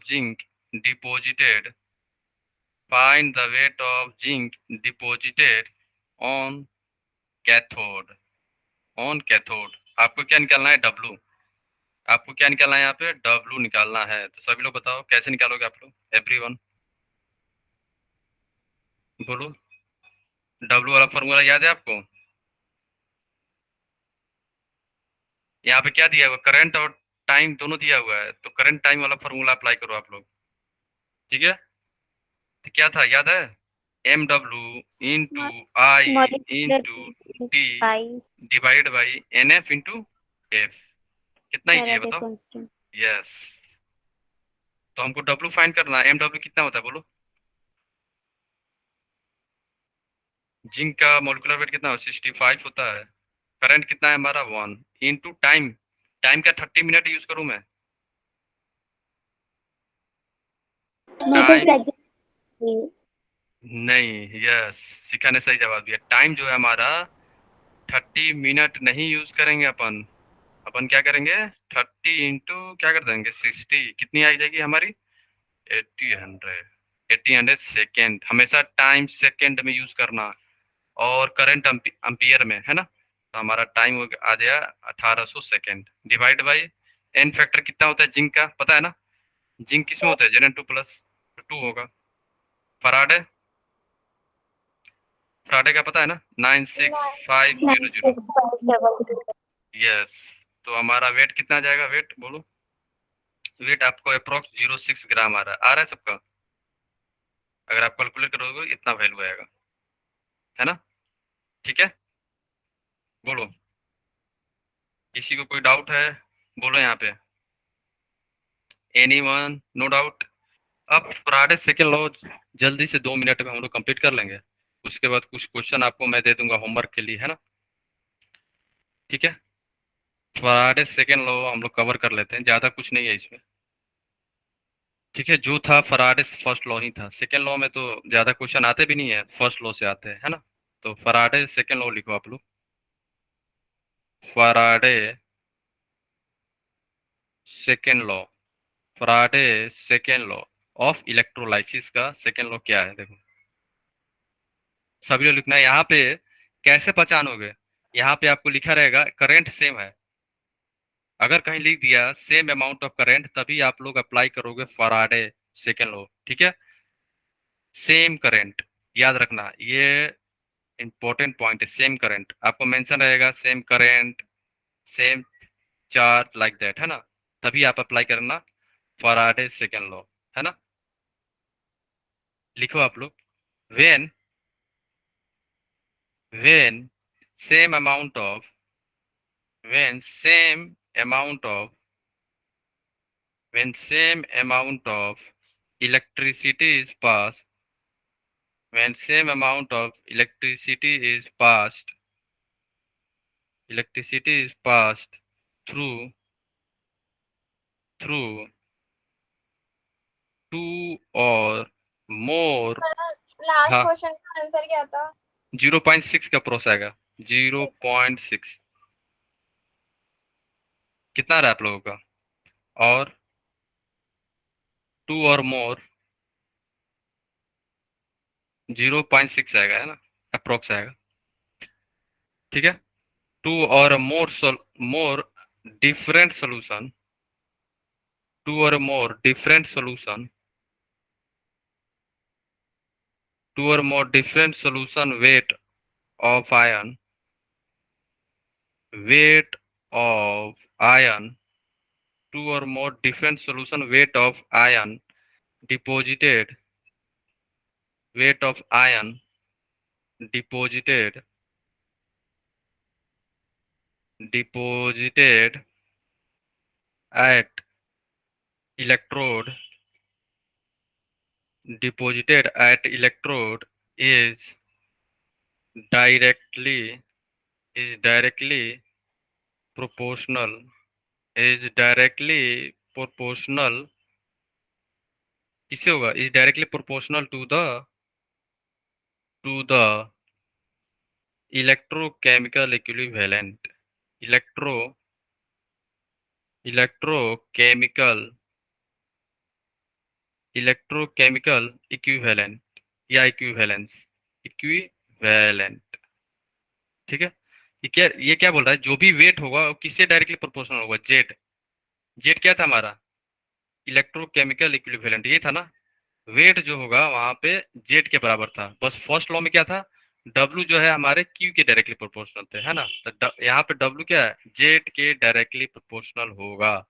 [SPEAKER 1] zinc deposited find the weight of zinc deposited on cathode। आपको क्या निकालना है? W. आपको क्या निकालना है यहाँ पे? डब्लू निकालना है। तो सभी लोग बताओ कैसे निकालोगे आप लोग, एवरीवन बोलो। डब्लू वाला फॉर्मूला याद है आपको? यहाँ पे क्या दिया हुआ? करंट और टाइम दोनों दिया हुआ है, तो करंट टाइम वाला फॉर्मूला अप्लाई करो आप लोग। ठीक है, तो क्या था याद है? M W into I into T
[SPEAKER 2] pi
[SPEAKER 1] divided by N F into F. कितना ईजी है
[SPEAKER 2] फैराडे
[SPEAKER 1] बताओ।
[SPEAKER 2] कांस्टेंट।
[SPEAKER 1] यस, तो हमको डब्लू फाइंड करना है। एम डब्ल्यू कितना होता है बोलो। जिंक का मोलिकुलर वेट कितना? 65 होता है। करंट कितना है हमारा? 1 इंटू टाइम। टाइम का 30 मिनट यूज करूं मैं?
[SPEAKER 2] मैं तो
[SPEAKER 1] टाइम
[SPEAKER 2] सेकंड।
[SPEAKER 1] नहीं, यस, शिखा ने सही जवाब दिया। टाइम जो है हमारा 30 मिनट नहीं यूज करेंगे अपन। अपन क्या करेंगे? 30 इंटू क्या कर देंगे? 60। कितनी आ जाएगी हमारी? 80 हंड्रेड सेकेंड। हमेशा टाइम सेकेंड में यूज करना, और करंट अम्पियर में, है ना। तो हमारा टाइम आ गया 1800 second divide by N factor कितना होता है जिंक का, पता है ना? जिंक किसमें होता है? Zn2+, तो 2 होगा। फराडे फराडे का पता है ना? 96500।
[SPEAKER 2] 96,500।
[SPEAKER 1] यस, तो हमारा वेट कितना आ जाएगा? वेट बोलो। वेट आपको अप्रोक्स 06 ग्राम आ रहा है सबका। अगर आप कैलकुलेट करोगे इतना वैल्यू आएगा, है ना। ठीक है, बोलो। किसी को कोई डाउट है? बोलो यहाँ पे। एनीवन? No doubt. अब फराडे सेकेंड लॉ जल्दी से 2 मिनट में हम लोग कंप्लीट कर लेंगे। उसके बाद कुछ क्वेश्चन आपको मैं दे दूंगा होमवर्क के लिए, है ना। ठीक है, फराडे सेकेंड लॉ हम लोग कवर कर लेते हैं, ज़्यादा कुछ नहीं है इसमें। ठीक है, जो था फराडे फर्स्ट लॉ ही था। सेकेंड लॉ में तो ज़्यादा क्वेश्चन आते भी नहीं है, फर्स्ट लॉ से आते हैं, है ना। तो फराडे सेकेंड लॉ लिखो आप लोग। Faraday second law Faraday second law of electrolysis का सेकेंड लॉ क्या है? देखो, सभी लोग लिखना है यहाँ पे। कैसे पहचानोगे? यहाँ पे आपको लिखा रहेगा करंट सेम है। अगर कहीं लिख दिया सेम अमाउंट ऑफ करंट, तभी आप लोग अप्लाई करोगे फराडे सेकेंड लॉ। ठीक है, सेम करंट, याद रखना ये इंपॉर्टेंट पॉइंट है। सेम करंट आपको मेंशन रहेगा, same current, same charge, like that, है ना। तभी आप अप्लाई करना फराडे सेकेंड लॉ, है ना। लिखो आप लोग। When when same amount of when same amount of when same amount of electricity is passed when same amount of electricity is passed through through two or more।
[SPEAKER 3] Last
[SPEAKER 1] हाँ,
[SPEAKER 3] question का answer क्या था?
[SPEAKER 1] 0.6 का pros आएगा। 0.6 कितना रहा आप लोगों का? और टू और मोर 0.6 आएगा, है ना, अप्रोक्स आएगा। ठीक है। टू और मोर different solution, two or more different solution, two or more different solution weight of ion, two or more different solution deposited weight of ion deposited at electrode is directly proportional is directly proportional किससे होगा, is directly proportional to the electrochemical equivalent electro electrochemical electrochemical equivalent या equivalent. ठीक है। ये क्या बोल रहा है, जो भी वेट होगा वो किससे डायरेक्टली प्रोपोर्शनल होगा, जेड। जेड क्या था हमारा, इलेक्ट्रोकेमिकल इक्विवेलेंट, ये था ना। वेट जो होगा वहां पे जेड के बराबर था। बस फर्स्ट लॉ में क्या था, डब्ल्यू जो है हमारे क्यू के डायरेक्टली प्रोपोर्शनल थे, है ना। तो यहाँ पे डब्ल्यू क्या है, जेड के डायरेक्टली प्रोपोर्शनल होगा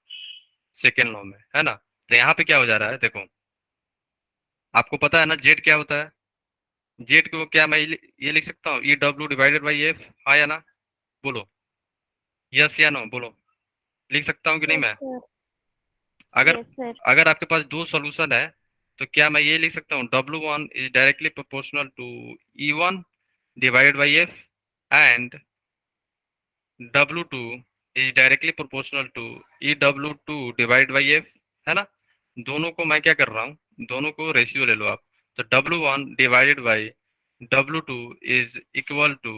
[SPEAKER 1] सेकेंड लॉ में, है ना। तो यहाँ पे क्या हो जा रहा है, देखो आपको पता है ना जेड क्या होता है। जेड को क्या मैं ये लिख सकता हूँ, E W divided by F, हाँ या ना, बोलो यस या नो, बोलो लिख सकता हूँ कि नहीं
[SPEAKER 2] यस
[SPEAKER 1] मैं।
[SPEAKER 2] सर।
[SPEAKER 1] अगर
[SPEAKER 2] यस सर।
[SPEAKER 1] अगर आपके पास दो सॉल्यूशन है तो क्या मैं ये लिख सकता हूँ, W1 is directly proportional to E1 divided by F and W2 is directly proportional to EW2 divide by F, है ना। दोनों को मैं क्या कर रहा हूँ, दोनों को रेशियो ले लो आप। तो W1 divided by W2 is equal to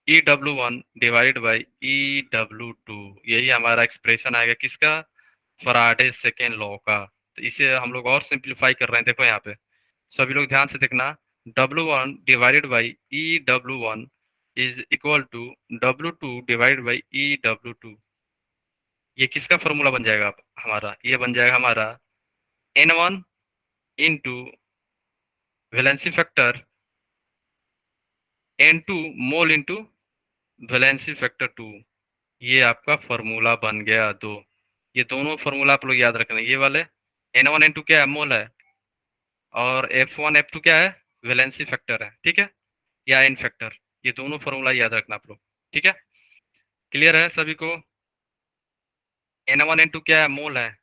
[SPEAKER 1] EW1 divided by EW2। यही हमारा एक्सप्रेशन आएगा किसका, फराडे सेकेंड लॉ का। तो इसे हम लोग और सिंप्लीफाई कर रहे हैं, देखो यहाँ पे सभी लोग ध्यान से देखना। W1 divided by EW1 is equal to W2 divided by EW2। ये किसका फॉर्मूला बन जाएगा हमारा, ये बन जाएगा हमारा N1 into valency factor N2 mole into valency factor 2। ये आपका फॉर्मूला बन गया दो। ये दोनों फॉर्मूला आप लोग याद रखना, ये वाले N1 N2 क्या है, मोल है, और F1 F2 क्या है, वैलेंसी फैक्टर है, ठीक है, या एन फैक्टर। ये दोनों फॉर्मूला याद रखना आप लोग, ठीक है। क्लियर है सभी को। N1 N2 क्या है, मोल है।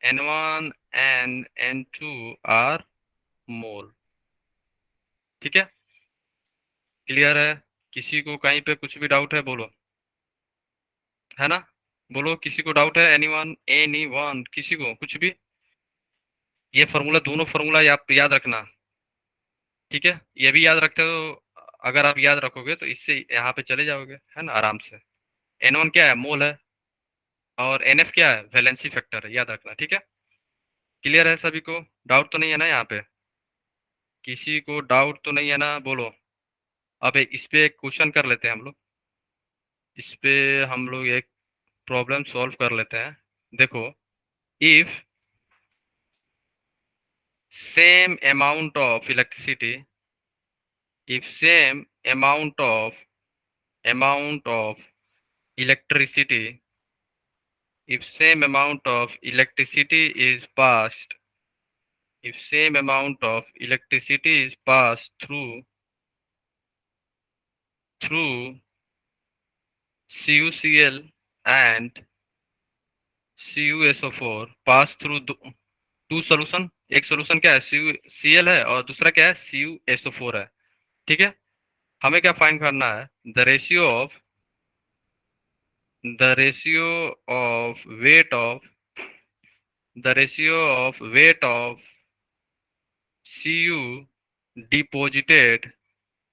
[SPEAKER 1] N1 एंड N2 आर मोल, ठीक है। क्लियर है, किसी को कहीं पे कुछ भी डाउट है बोलो, है ना। बोलो किसी को डाउट है, एनी वन किसी को कुछ भी। ये फॉर्मूला दोनों फॉर्मूला आप याद रखना, ठीक है। ये भी याद रखते हो, अगर आप याद रखोगे तो इससे यहाँ पे चले जाओगे, है ना, आराम से। N1 क्या है, मोल है, और NF क्या है, वैलेंसी फैक्टर है, याद रखना, ठीक है। क्लियर है सभी को, डाउट तो नहीं है ना यहाँ पे, किसी को डाउट तो नहीं है ना, बोलो। अब इस पे एक क्वेश्चन कर लेते हैं हम लोग, इस पे हम लोग एक प्रॉब्लम सॉल्व कर लेते हैं। देखो, if same amount of electricity if same amount of electricity if same amount of electricity is passed if same amount of electricity is passed through CuCl and CuSO4 pass through to solution. एक solution क्या है, CuCl है, और दूसरा क्या है, CuSO4 है, ठीक है। हमें क्या फाइंड करना है, the ratio of the ratio of weight of the ratio of weight of Cu deposited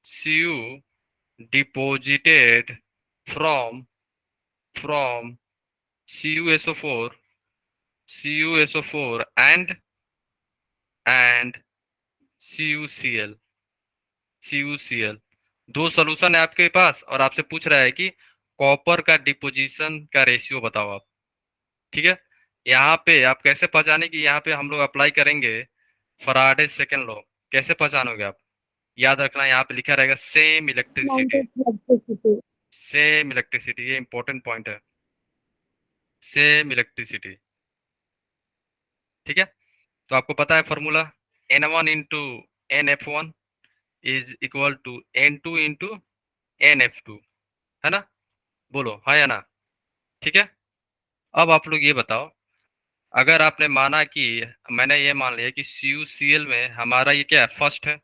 [SPEAKER 1] Cu deposited from CuSO4 and CuCl दो सोल्यूशन है आपके पास और आपसे पूछ रहा है कि कॉपर का डिपोजिशन का रेशियो बताओ आप। ठीक है, यहाँ पे आप कैसे पहचाने कि यहाँ पे हम लोग अप्लाई करेंगे फराडे सेकंड लॉ। कैसे पहचानोगे आप? याद रखना, यहाँ पे लिखा रहेगा same electricity.
[SPEAKER 2] Electricity.
[SPEAKER 1] Same electricity, ये इंपॉर्टेंट पॉइंट है। Same electricity. ठीक है, तो आपको पता है formula, N1 into NF1 is equal to N2 into NF2, है ना? बोलो हाँ या ना? ठीक है, अब आप लोग ये बताओ, अगर आपने माना कि मैंने ये मान लिया कि CuCl में हमारा ये क्या है, फर्स्ट है,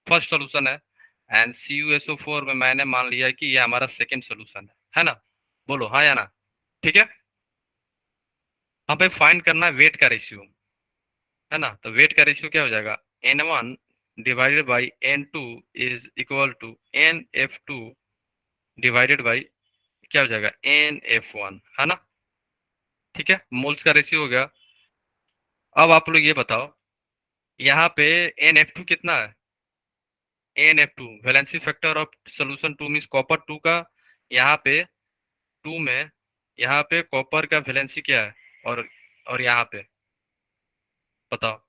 [SPEAKER 1] फर्स्ट सोल्यूशन है, एंड CuSO4 में मैंने मान लिया कि ये हमारा सेकंड सोल्यूशन है ना? बोलो हाँ या ना? ठीक है, हमें फाइंड करना है वेट का रेशियो, है ना? तो वेट का रेशियो क्या हो जाएगा, N1 divided by N2 is equal to NF2 divided by क्या हो जाएगा, NF1, है ना? ठीक है, मोल्स का रेशियो हो गया। अब आप लोग ये बताओ, यहाँ पे NF2 कितना है, NF2 valency factor of solution 2 means copper 2 का, यहाँ पे 2 में, यहाँ पे कॉपर का वैलेंसी क्या है, और यहाँ पे बताओ,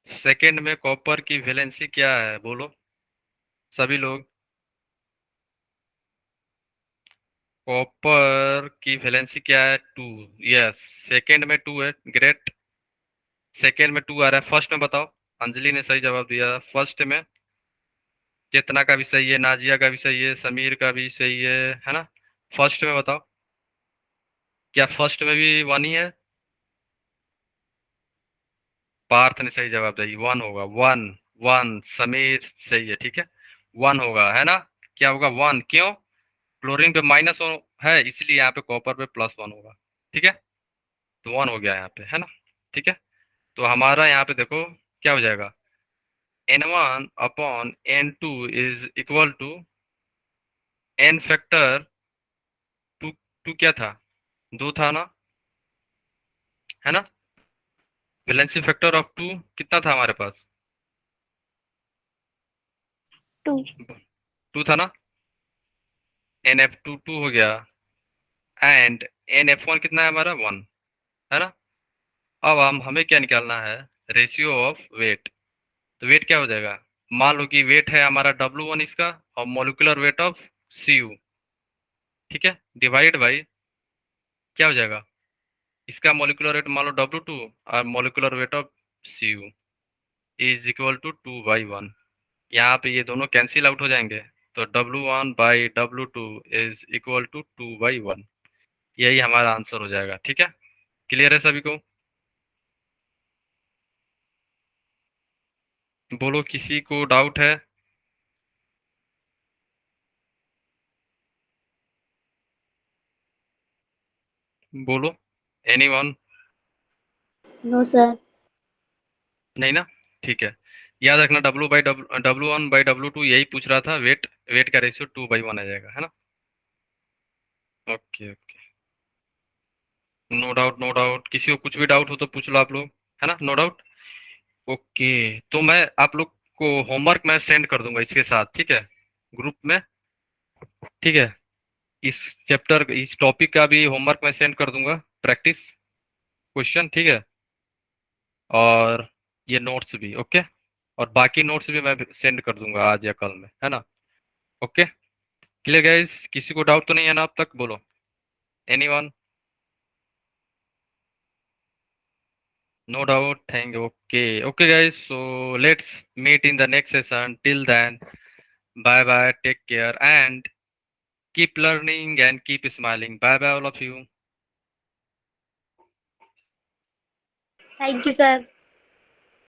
[SPEAKER 1] सेकेंड में कॉपर की वैलेंसी क्या है, बोलो सभी लोग। कॉपर की वैलेंसी क्या है, 2। यस, सेकेंड में 2 है, ग्रेट। सेकेंड में 2 आ रहा है, फर्स्ट में बताओ। अंजलि ने सही जवाब दिया, फर्स्ट में। चेतना का भी सही है, नाजिया का भी सही है, समीर का भी सही है ना? फर्स्ट में बताओ, क्या फर्स्ट में भी 1 ही है? पार्थ ने सही जवाब दिया, 1 होगा, 1। 1 समीर सही है, ठीक है, 1 होगा, है ना? क्या होगा, 1, क्यों? क्लोरीन पे माइनस है, इसलिए यहाँ पे कॉपर पे +1 होगा। ठीक है, तो 1 हो गया यहाँ पे, है ना? ठीक है, तो हमारा यहाँ पे देखो क्या हो जाएगा, N1 upon N2 is equal to N factor 2। 2 क्या था, 2 था ना, है ना? वैलेंसी फैक्टर ऑफ 2 कितना था हमारे पास,
[SPEAKER 2] 2।
[SPEAKER 1] 2 था ना? NF2 2 हो गया, एंड NF1 कितना है हमारा, 1, है ना? अब हमें क्या निकालना है, रेशियो ऑफ वेट। तो वेट क्या हो जाएगा, मान लो कि वेट है हमारा W1 इसका, और मोलिकुलर वेट ऑफ Cu, ठीक है, डिवाइड बाई क्या हो जाएगा, इसका मोलिकुलर वेट मान लो W2, और molecular weight of Cu is equal to 2/1। यहाँ पे ये दोनों कैंसिल आउट हो जाएंगे, तो W1/W2 इज इक्वल टू 2/1। यही हमारा आंसर हो जाएगा। ठीक है, क्लियर है सभी को? बोलो, किसी को डाउट है? बोलो, एनीवन?
[SPEAKER 2] No sir.
[SPEAKER 1] नहीं ना? ठीक है, याद रखना, W1/W2 यही पूछ रहा था, वेट, वेट का रेशियो 2/1 आ जाएगा, है ना? Okay okay, no doubt no doubt, किसी को कुछ भी डाउट हो तो पूछ लो आप लोग, है ना? No doubt. ओके, तो मैं आप लोग को होमवर्क मैं सेंड कर दूंगा इसके साथ, ठीक है, ग्रुप में। ठीक है, इस चैप्टर, इस टॉपिक का भी होमवर्क मैं सेंड कर दूंगा, प्रैक्टिस क्वेश्चन, ठीक है, और ये नोट्स भी, ओके, और बाकी नोट्स भी मैं सेंड कर दूंगा आज या कल में, है ना? ओके, क्लियर गाइस, किसी को डाउट तो नहीं है ना अब तक, बोलो, anyone? No doubt, thank you. Okay okay guys, so let's meet in the next session, till then bye bye, take care, and keep learning and keep smiling. Bye bye all of you.
[SPEAKER 2] Thank you sir.